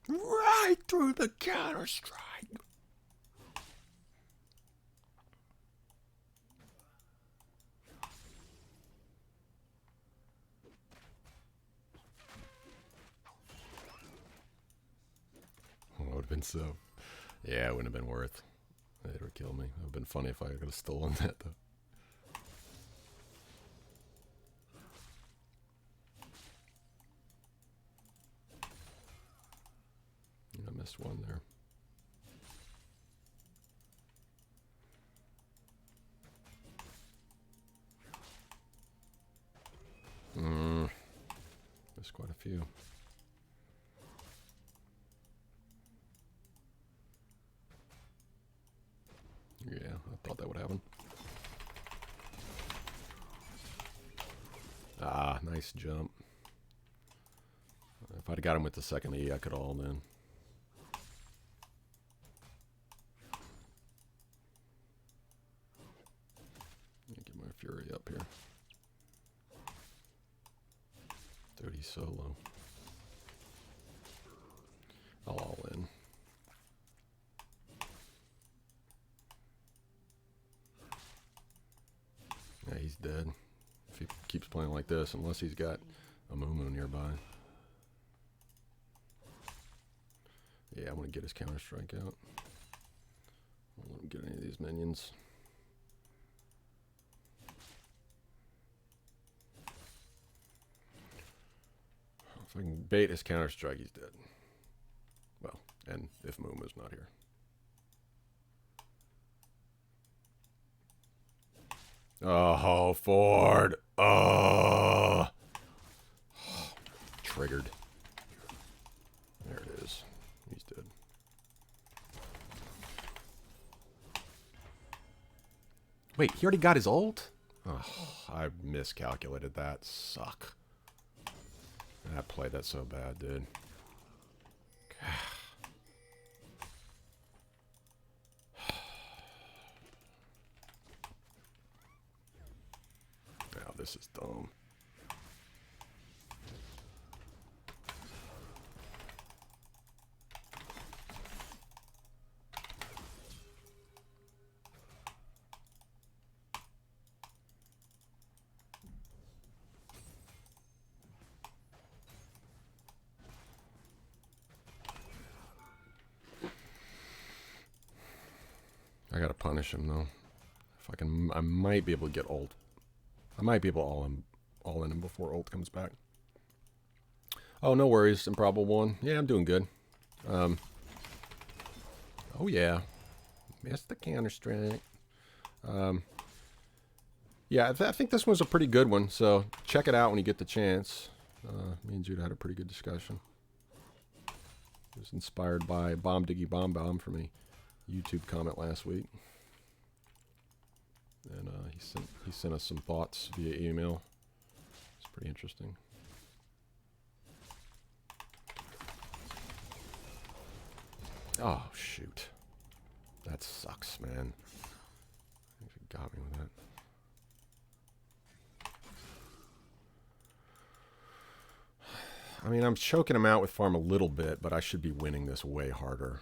Right through the counter strike. Oh, it would have been so. Yeah, it wouldn't have been worth. It would kill me. It would have been funny if I could have stolen that, though. I missed one there. Missed quite a few. Yeah, I thought that would happen. Ah, nice jump. If I'd got him with the second E, I could all then. Get my fury up here. Dude, he's so low. I'll all in. Yeah, he's dead. If he keeps playing like this, unless he's got a Moo nearby. Yeah, I want to get his counter strike out. I don't let him get any of these minions. If I can bait his counter strike, he's dead. Well, and if Mooma's not here. Oh, Ford. Oh. Triggered. There it is. He's dead. Wait, he already got his ult? Oh, I miscalculated that. Suck. I played that so bad, dude. Now this is dumb. punish him though. If I can, I might be able to get ult. I might be able to all in him before ult comes back. Oh, no worries. Improbable one. Yeah, I'm doing good. Oh yeah, missed the counter strike. Yeah, I think this one's a pretty good one. So check it out when you get the chance. Me and Judah had a pretty good discussion. It was inspired by Bomb Diggy Bomb Bomb from a YouTube comment last week, and he sent us some thoughts via email. It's pretty interesting. Oh shoot, that sucks, man. You got me with that. I mean, I'm choking him out with farm a little bit, but I should be winning this way harder.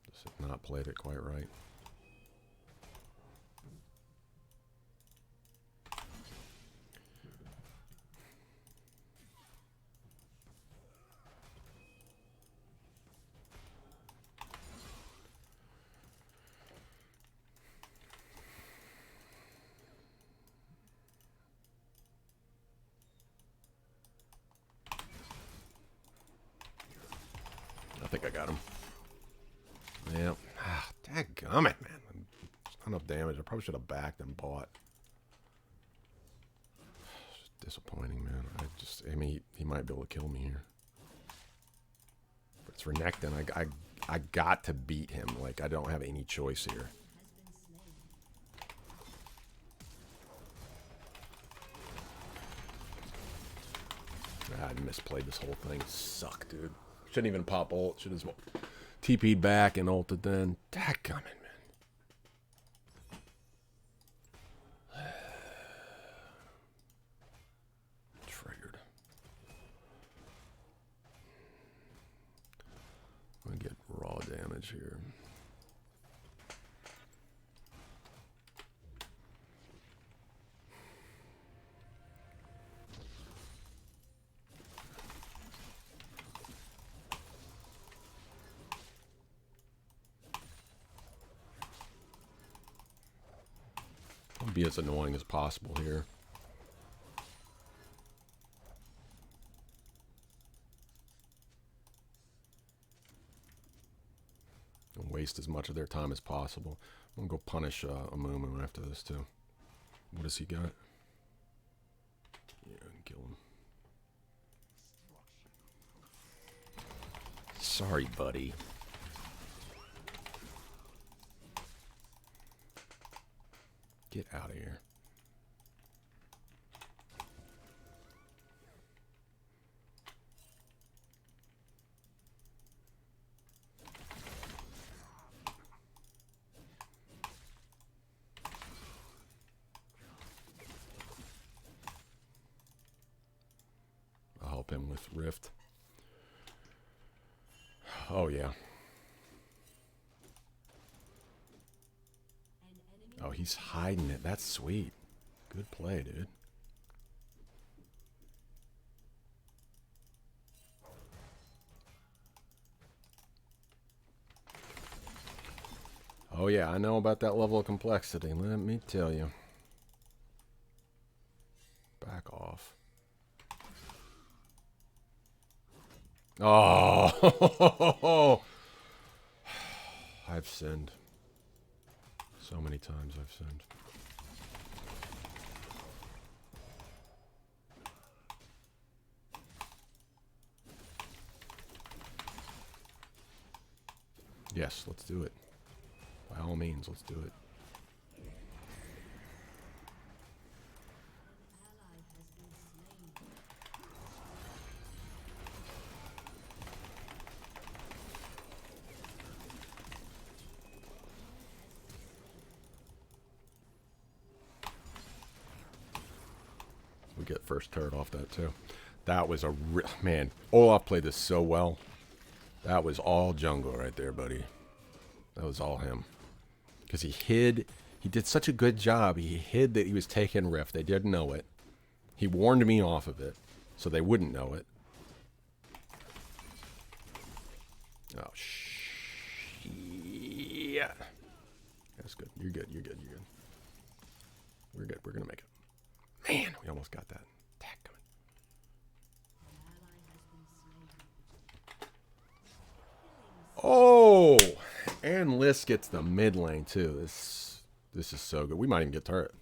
Just have not played it quite right. I think I got him. Yeah. Ah, dadgummit, man. Not enough damage. I probably should have backed and bought. Disappointing, man. I mean, he might be able to kill me here. But it's Renekton. I got to beat him. Like, I don't have any choice here. I misplayed this whole thing. Suck, dude. Shouldn't even pop ult. Should have TP'd back and ulted then. Dadgummit, man. Triggered. I'm gonna get raw damage here. I'll be as annoying as possible here. And waste as much of their time as possible. I'm gonna go punish Amumu after this too. What does he got? Yeah, I can kill him. Sorry, buddy. Get out of here. I'll help him with Rift. Oh, yeah. Oh, he's hiding it. That's sweet. Good play, dude. Oh, yeah, I know about that level of complexity. Let me tell you. Back off. Oh! I've sinned. So many times I've sinned. Yes, let's do it. By all means, let's do it. We get first turret off that too. That was a man. Olaf played this so well. That was all jungle right there, buddy. That was all him. Because he hid. He did such a good job. He hid that he was taking Rift. They didn't know it. He warned me off of it, so they wouldn't know it. Oh, shit. Yeah. That's good. You're good. You're good. You're good. We're good. We're going to make it. Man, we almost got that. Attack coming. Oh! And Liss gets the mid lane, too. This is so good. We might even get turret.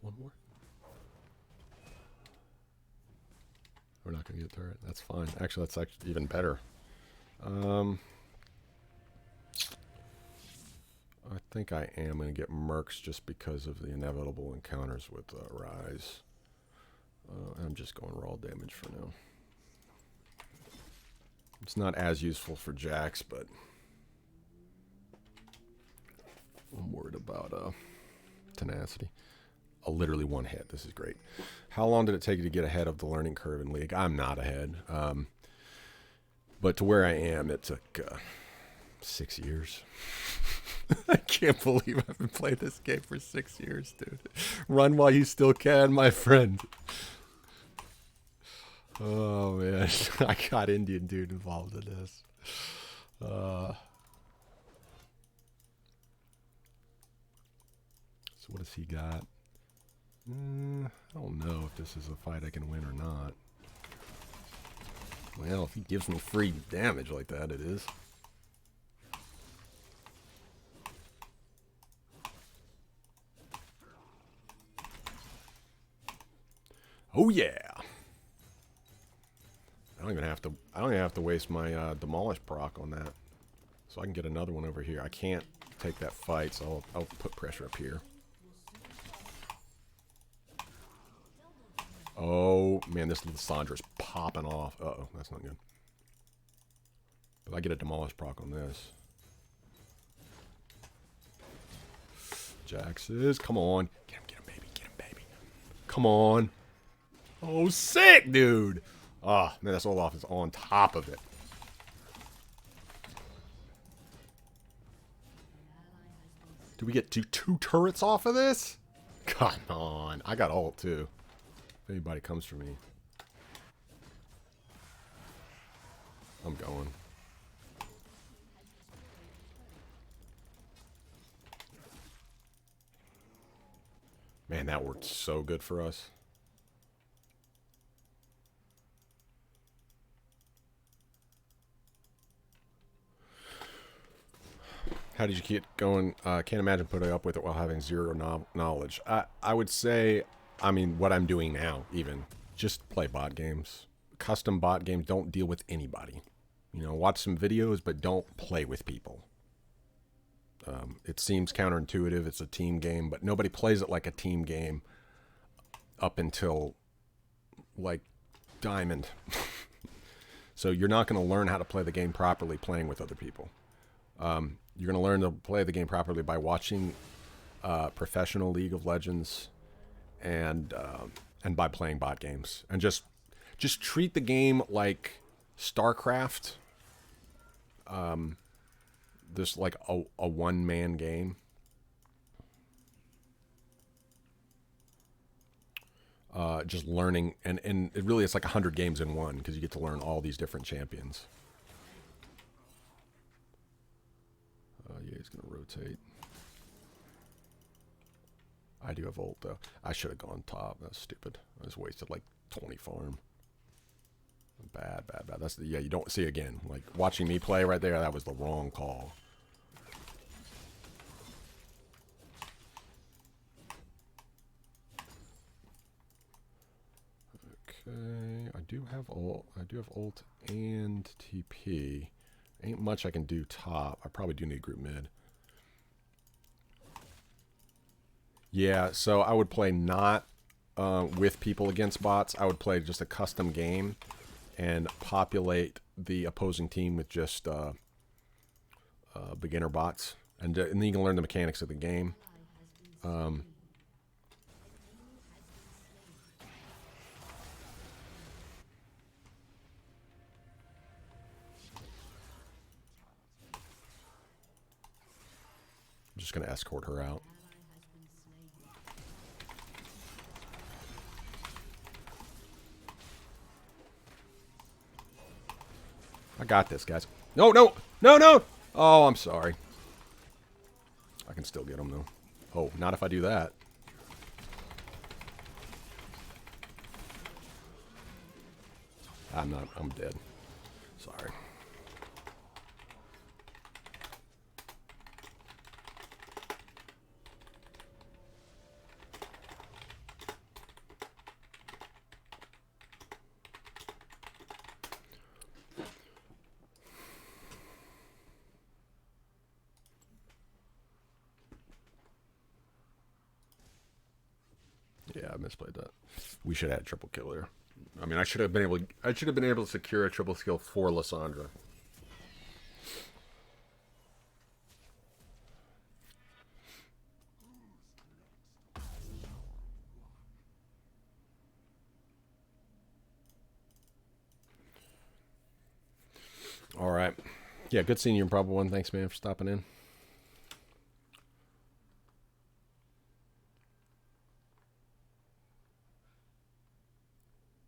One more. We're not going to get turret. That's fine. Actually, that's actually even better. I think I am going to get Mercs just because of the inevitable encounters with Rise. I'm just going raw damage for now. It's not as useful for Jax, but I'm worried about tenacity. Literally one hit. This is great. How long did it take you to get ahead of the learning curve in League? I'm not ahead. But to where I am, it took 6 years. I can't believe I've been playing this game for 6 years, dude. Run while you still can, my friend. Oh, man. I got Indian dude involved in this. So what has he got? I don't know if this is a fight I can win or not. Well, if he gives me free damage like that, it is. Oh yeah! I don't even have to waste my demolish proc on that, so I can get another one over here. I can't take that fight, so I'll put pressure up here. Oh, man, this Lissandra's popping off. Uh-oh, that's not good. But I get a demolish proc on this. Jax's, come on. Get him, baby, get him, baby. Come on. Oh, sick, dude. Ah, man, that's Olaf is on top of it. Do we get two turrets off of this? Come on. I got ult, too. If anybody comes for me. I'm going. Man, that worked so good for us. How did you keep going? Can't imagine putting up with it while having zero knowledge. I would say, I mean, what I'm doing now, even. Just play bot games. Custom bot games, don't deal with anybody. You know, watch some videos, but don't play with people. It seems counterintuitive. It's a team game, but nobody plays it like a team game up until, like, Diamond. So you're not going to learn how to play the game properly playing with other people. You're going to learn to play the game properly by watching professional League of Legends and by playing bot games. And just treat the game like StarCraft. This like a one-man game. Just learning, and it really it's like 100 games in one because you get to learn all these different champions. Yeah, he's gonna rotate. I do have ult though. I should have gone top. That's stupid. I just wasted like 20 farm. Bad. That's the, yeah, you don't see again. Like watching me play right there, that was the wrong call. Okay, I do have ult and TP. Ain't much I can do top. I probably do need group mid. Yeah, so I would play not with people against bots. I would play just a custom game and populate the opposing team with just beginner bots. And then you can learn the mechanics of the game. I'm just going to escort her out. I got this, guys. No, no, no, no. Oh, I'm sorry. I can still get them, though. Oh, not if I do that. I'm not. I'm dead. Sorry. Yeah, I misplayed that. We should have had triple kill there. I mean, I should have been able. I should have been able to secure a triple kill for Lysandra. All right. Yeah, good seeing you in Proper One. Thanks, man, for stopping in.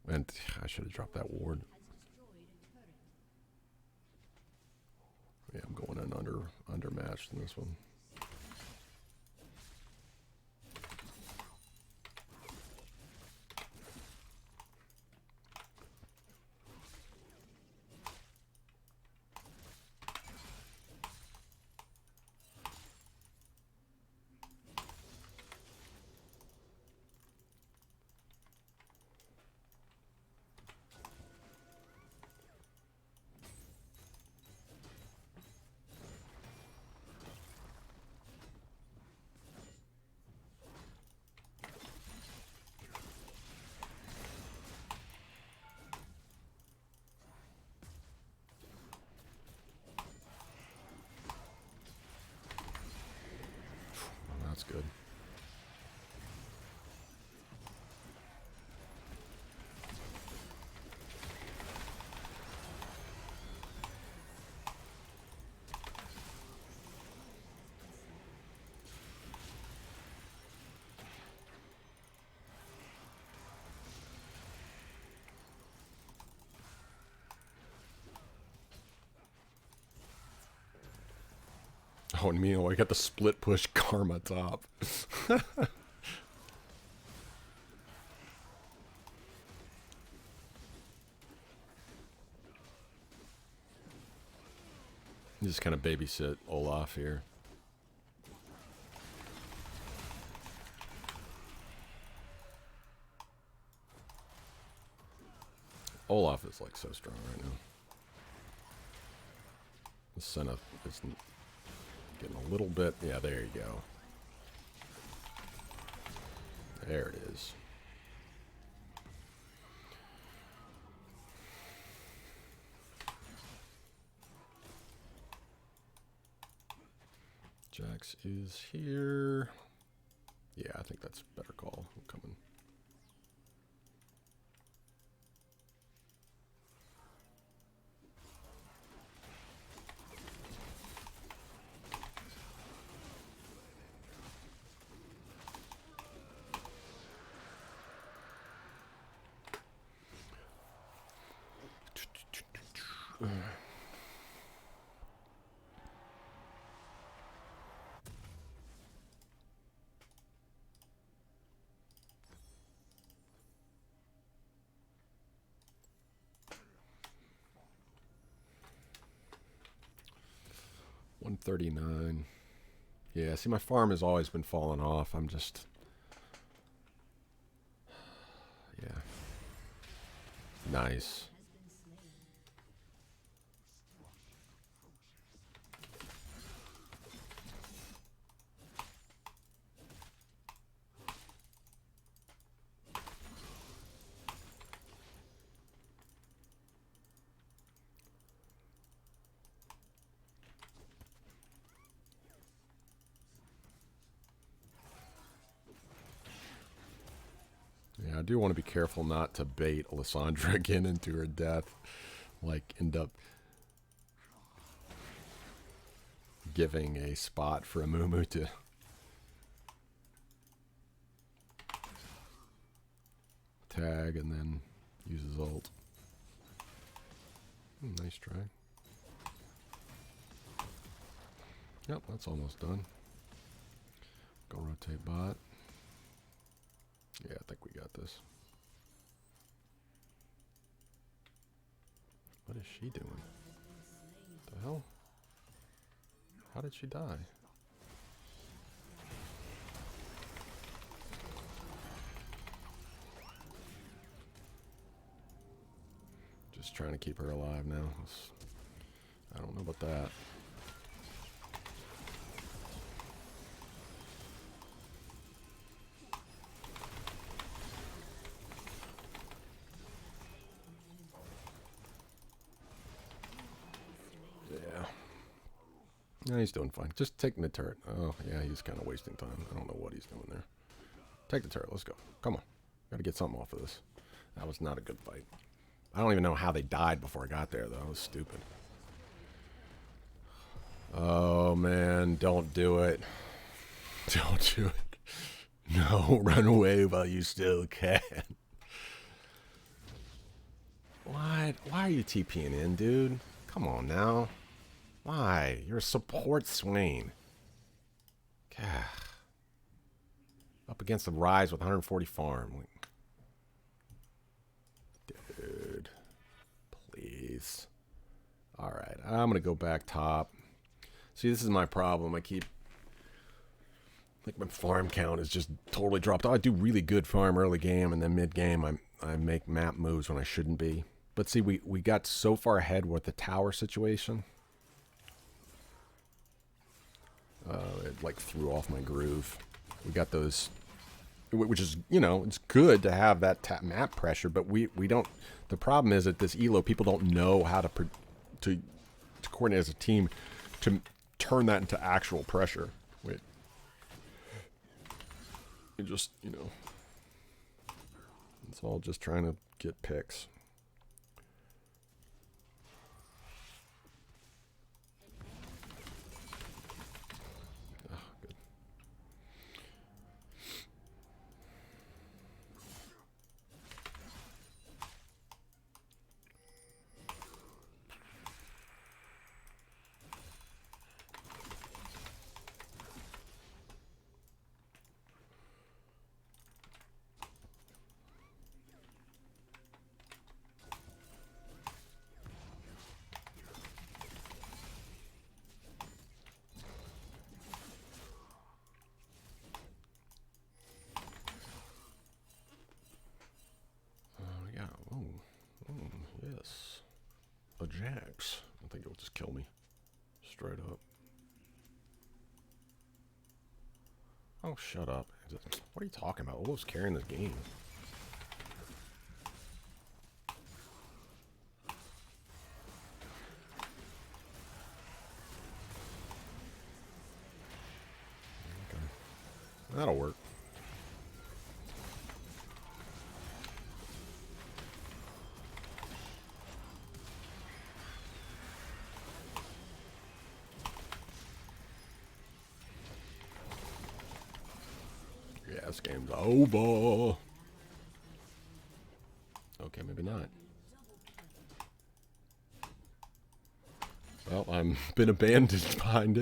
And I should have dropped that ward. Yeah, I'm going in undermatched in this one. That's good. Oh, and meanwhile, I got the split push Karma top. Just kind of babysit Olaf here. Olaf is like so strong right now. The Senna is getting a little bit. Yeah, there you go. There it is. Jax is here. Yeah, I think that's a better call. I'm coming. $139. Yeah, see, my farm has always been falling off. I'm just... Yeah. Nice. Yeah, I do want to be careful not to bait Lysandra again into her death. Like, end up giving a spot for a Mumu to tag and then use his ult. Nice try. Yep, that's almost done. Go rotate bot. Yeah, I think we got this. What is she doing? What the hell? How did she die? Just trying to keep her alive now. I don't know about that. Yeah. No, he's doing fine. Just taking the turret. Oh, yeah, he's kind of wasting time. I don't know what he's doing there. Take the turret. Let's go. Come on. Got to get something off of this. That was not a good fight. I don't even know how they died before I got there, though. It was stupid. Oh, man. Don't do it. Don't do it. No, run away while you still can. What? Why are you TPing in, dude? Come on now. Why? You're a support Swain. Gah. Up against the Rise with 140 farm. Dude. Please. Alright, I'm going to go back top. See, this is my problem. I keep... like, my farm count is just totally dropped. I do really good farm early game, and then mid game I make map moves when I shouldn't be. But see, we got so far ahead with the tower situation. It like threw off my groove. We got those, which is, you know, it's good to have that map pressure, but we don't. The problem is that this elo, people don't know how to coordinate as a team to turn that into actual pressure. Wait, it just, you know, it's all just trying to get picks. Yes. A Jax. I think it'll just kill me. Straight up. Oh, shut up. What are you talking about? Olaf's carrying this game. Okay. That'll work. Yeah, this game's over. Okay, maybe not. Well, I'm been abandoned behind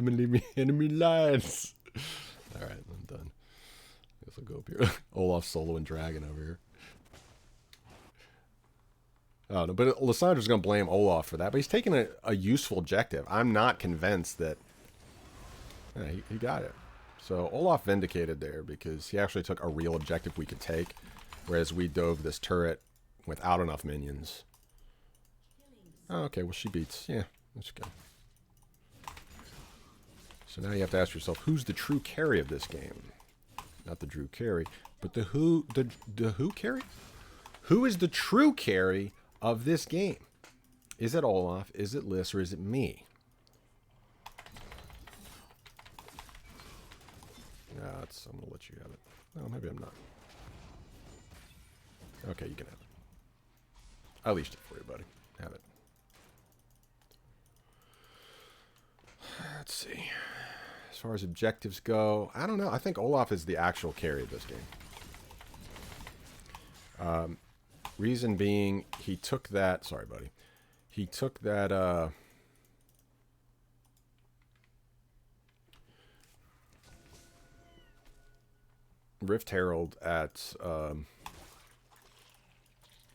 enemy lines. Alright, I'm done. Guess I'll go up here. Olaf solo and dragon over here. Oh, no, but Lissandra's going to blame Olaf for that. But he's taking a useful objective. I'm not convinced that... Yeah, he got it. So Olaf vindicated there because he actually took a real objective we could take. Whereas we dove this turret without enough minions. Oh, okay, well she beats. Yeah, that's good. So now you have to ask yourself, who's the true carry of this game? Not the Drew carry, but the who carry? Who is the true carry of this game? Is it Olaf, is it Liz, or is it me? Yeah, I'm gonna let you have it. Oh, maybe I'm not. Okay, you can have it. I leashed it for you, buddy. Have it. Let's see. As far as objectives go, I don't know. I think Olaf is the actual carry of this game. Reason being, he took that... Sorry, buddy. He took that... Rift Herald at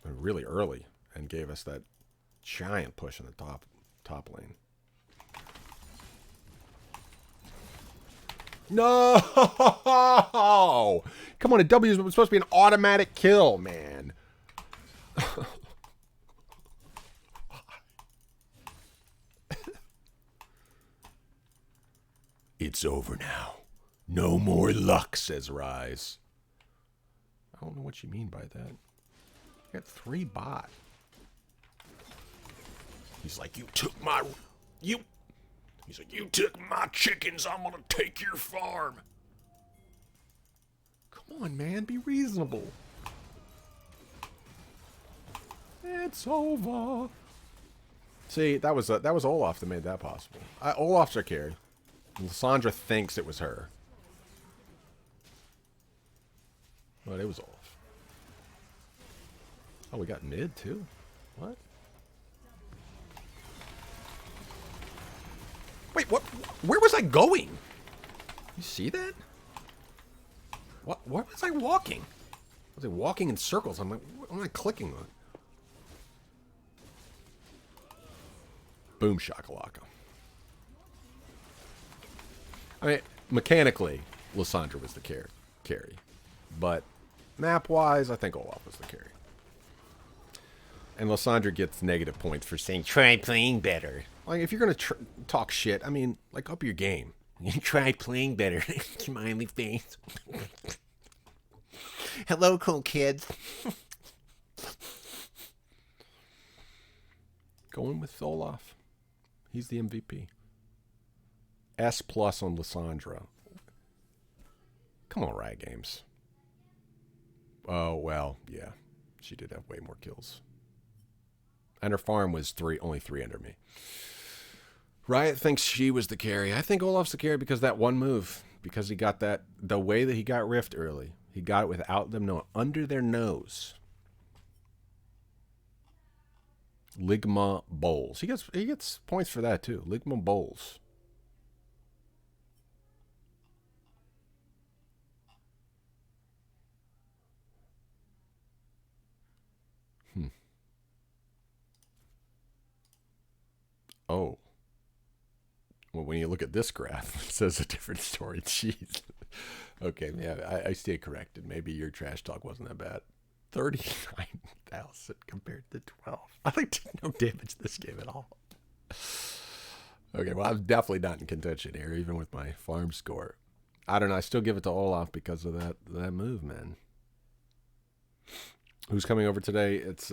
really early and gave us that giant push in the top lane. No! Come on, a W is supposed to be an automatic kill, man. It's over now. No more luck, says Rise. I don't know what you mean by that. You got 3 bot. He's like, you took my... He's like, you took my chickens, I'm gonna take your farm. Come on, man, be reasonable. It's over. See, that was Olaf that made that possible. Olaf's our carry. Lysandra thinks it was her. But it was Olaf. Oh, we got mid, too? What? Wait, what? Where was I going? You see that? What was I walking? Was I walking in circles? I'm like, what am I clicking on? Boom shakalaka. I mean, mechanically, Lysandra was the carry. But map-wise, I think Olaf was the carry. And Lysandra gets negative points for saying, try playing better. Like, if you're going to talk shit, I mean, like, up your game. Try playing better. Smiley face. Hello, cool kids. Going with Olaf. He's the MVP. S+ on Lysandra. Come on, Riot Games. Oh, well, yeah. She did have way more kills. And her farm was only 3 under me. Riot thinks she was the carry. I think Olaf's the carry because that one move. Because he got that, the way that he got Rift early. He got it without them knowing, under their nose. Ligma Bowls. He gets points for that too. Ligma Bowls. Oh. Well, when you look at this graph, it says a different story. Jeez. Okay, yeah, I stay corrected. Maybe your trash talk wasn't that bad. 39,000 compared to 12. I did no damage this game at all. Okay, well, I'm definitely not in contention here, even with my farm score. I don't know. I still give it to Olaf because of that move, man. Who's coming over today? It's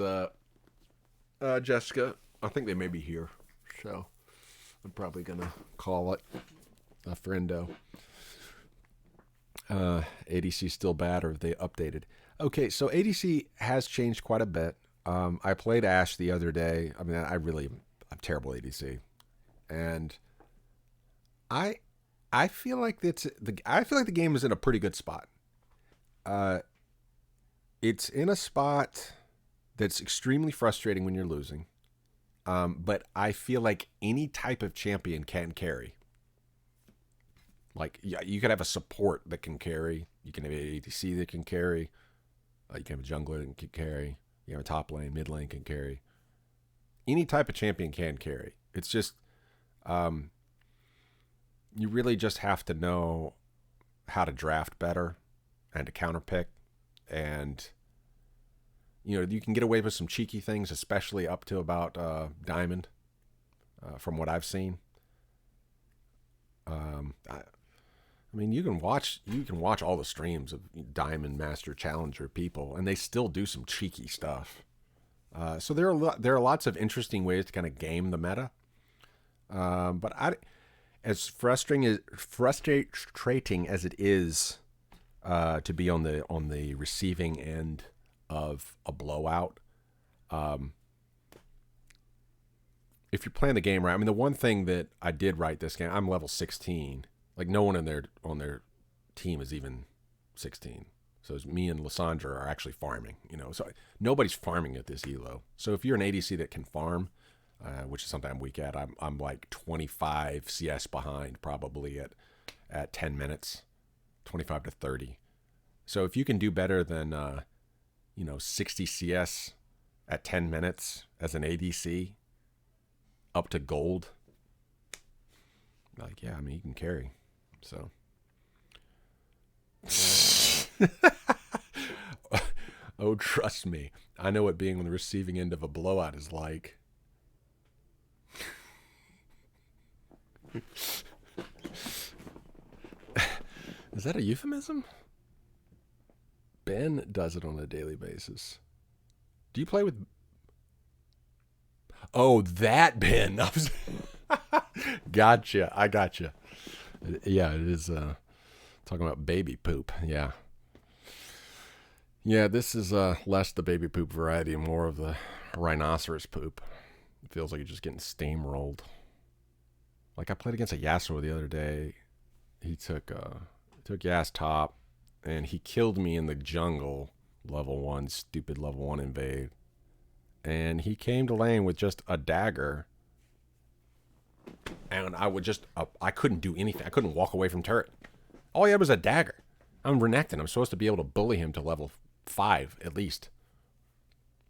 Jessica. I think they may be here, so I'm probably gonna call it a friendo. ADC still bad, or have they updated? Okay, so ADC has changed quite a bit. I played Ashe the other day. I mean, I'm terrible ADC, and I feel like the game is in a pretty good spot. It's in a spot that's extremely frustrating when you're losing. But I feel like any type of champion can carry. Like, yeah, you could have a support that can carry. You can have an ADC that can carry. You can have a jungler that can carry. You have a top lane, mid lane can carry. Any type of champion can carry. It's just, you really just have to know how to draft better and to counterpick. And, you know, you can get away with some cheeky things, especially up to about Diamond, from what I've seen. I mean, you can watch all the streams of Diamond, Master, Challenger people, and they still do some cheeky stuff. So there are lots of interesting ways to kind of game the meta. But as frustrating as it is to be on the receiving end of a blowout, if you're playing the game right, I mean, the one thing that I did right this game, I'm level 16. Like, no one on their team is even 16. So it's me and Lysandra are actually farming, you know. So nobody's farming at this elo. So if you're an ADC that can farm, which is something I'm weak at, I'm like 25 CS behind probably at 10 minutes, 25 to 30. So if you can do better than 60 CS at 10 minutes as an ADC up to gold, like, yeah, I mean, you can carry. So oh, trust me, I know what being on the receiving end of a blowout is like. Is that a euphemism? Ben does it on a daily basis. Do you play with... Oh, that Ben. Gotcha. I gotcha. Yeah, it is talking about baby poop. Yeah. Yeah, this is less the baby poop variety and more of the rhinoceros poop. It feels like you're just getting steamrolled. Like I played against a Yasuo the other day. He took Yas top, and he killed me in the jungle, level 1, stupid level 1 invade. And he came to lane with just a dagger. And I couldn't do anything. I couldn't walk away from turret. All he had was a dagger. I'm Renekton. I'm supposed to be able to bully him to level 5 at least.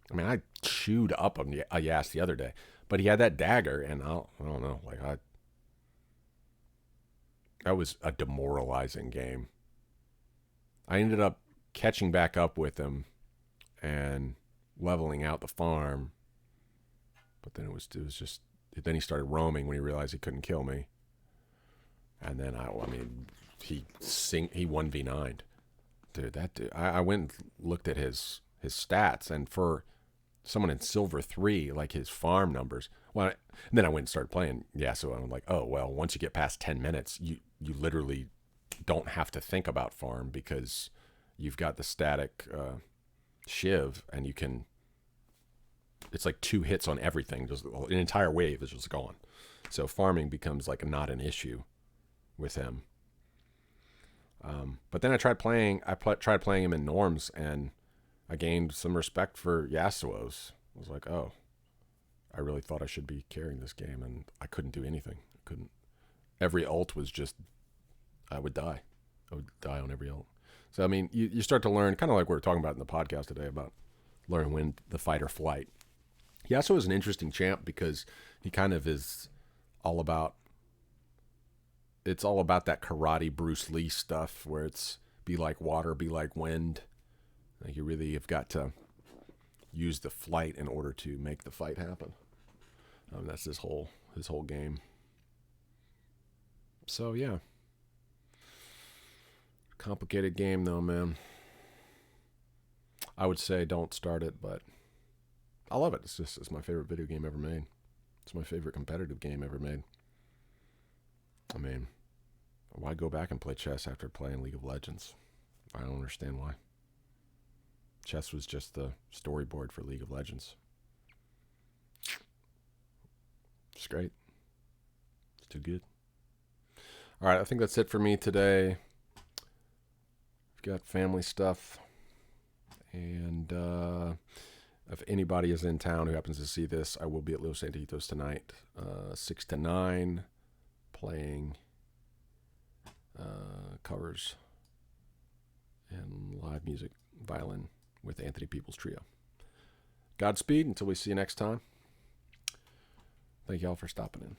I mean, I chewed up a Yas the other day. But he had that dagger, and I don't know. That was a demoralizing game. I ended up catching back up with him and leveling out the farm. But then it was just... Then he started roaming when he realized he couldn't kill me. And then, he 1v9'd. Dude, that dude... I went and looked at his stats, and for someone in Silver 3, like his farm numbers... Well, and then I went and started playing. Yeah, so I'm like, oh, well, once you get past 10 minutes, you literally don't have to think about farm because you've got the static shiv, and you can... It's like 2 hits on everything. Just an entire wave is just gone. So farming becomes like not an issue with him. But then I tried playing him in norms, and I gained some respect for Yasuo's. I was like, oh, I really thought I should be carrying this game, and I couldn't do anything. I couldn't. Every ult was just, I would die. I would die on every ult. So, I mean, you start to learn, kind of like we were talking about in the podcast today, about learning when the fight or flight. Yasuo is an interesting champ because he kind of is all about... It's all about that karate Bruce Lee stuff where it's be like water, be like wind. Like you really have got to use the flight in order to make the fight happen. That's his whole game. So yeah, complicated game though, man. I would say don't start it, but I love it. It's my favorite video game ever made. It's my favorite competitive game ever made. I mean, why go back and play chess after playing League of Legends? I don't understand why. Chess was just the storyboard for League of Legends. It's great. It's too good. All right, I think that's it for me today. I've got family stuff. And if anybody is in town who happens to see this, I will be at Los Santitos tonight, 6 to 9, playing covers and live music, violin with Anthony Peoples Trio. Godspeed until we see you next time. Thank you all for stopping in.